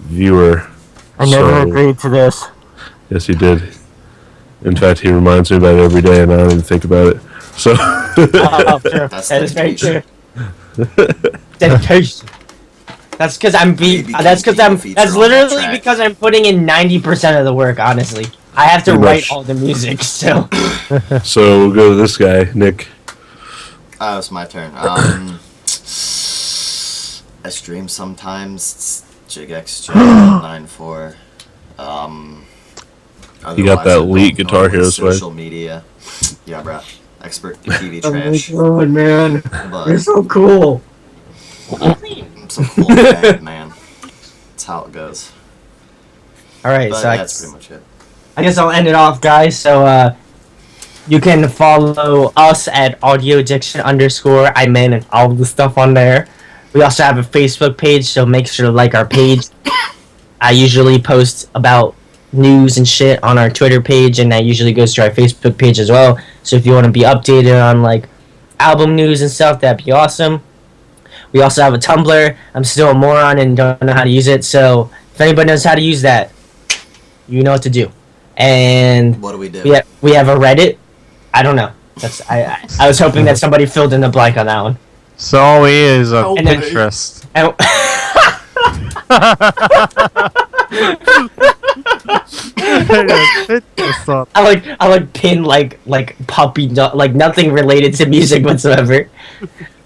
viewer. I never agreed to this. Yes, he did. In fact, he reminds me about it every day, and I don't even think about it. So. True. That's That is very true. dedication. Dedication. That's because I'm Maybe That's because can I'm. feature That's on that literally track. because I'm putting in 90% of the work. Honestly, I have to Pretty write much. all the music. So So we'll go to this guy, Nick. Oh, it's my turn. I stream sometimes. It's JigXJ94. You got Otherwise, that I lead don't Guitar normally Hero swag. social media. Yeah, bro. Expert TV trash. god, man, But so cool. I'm so cool bad, man. That's how it goes. All right, But so that's pretty much it. I guess I'll end it off, guys. So you can follow us at audioaddiction_. I'm in and all the stuff on there. We also have a Facebook page, so make sure to like our page. I usually post about news and shit on our Twitter page, and that usually goes to our Facebook page as well. So if you want to be updated on like album news and stuff, that'd be awesome. We also have a Tumblr. I'm still a moron and don't know how to use it, so if anybody knows how to use that, you know what to do. And What do we do? we have a Reddit. I don't know. That's I was hoping that somebody filled in the blank on that one. So all we is a And then- Pinterest. And I like pin like puppy like nothing related to music whatsoever.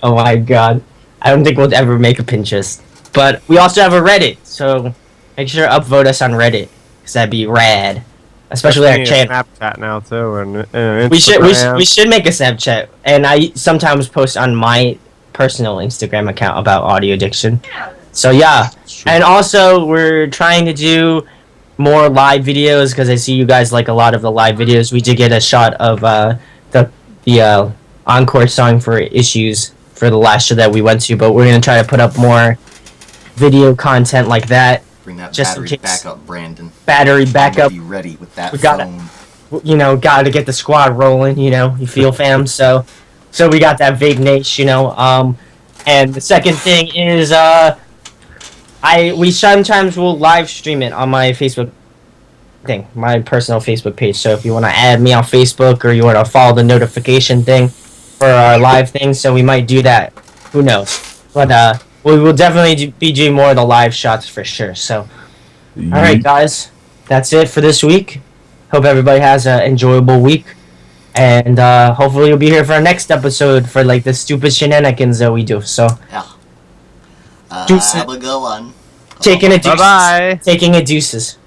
Oh my god. I don't think we'll ever make a Pinterest. But we also have a Reddit, so make sure to upvote us on Reddit, cause that'd be rad. Especially our channel. Snapchat now too, and Instagram. We should make a Snapchat, and I sometimes post on my personal Instagram account about audio addiction. So yeah, and also we're trying to do more live videos because I see you guys like a lot of the live videos. We did get a shot of the encore song for Issues for the last show that we went to, but we're gonna try to put up more video content like that. Bring that Just in battery case. back up, Brandon. Battery I'm backup. gonna be ready with that We got it. phone. You know, got to get the squad rolling. You know, you feel fam. So we got that vague niche. You know, and the second thing is we sometimes will live stream it on my Facebook thing, my personal Facebook page. So if you want to add me on Facebook or you want to follow the notification thing for our live thing, so we might do that. Who knows? But we will definitely be doing more of the live shots for sure. So all right, guys, that's it for this week. Hope everybody has an enjoyable week, and hopefully you'll be here for our next episode for like the stupid shenanigans that we do. So Yeah. Deuces. Have a good one. taking a Bye bye. taking a deuces.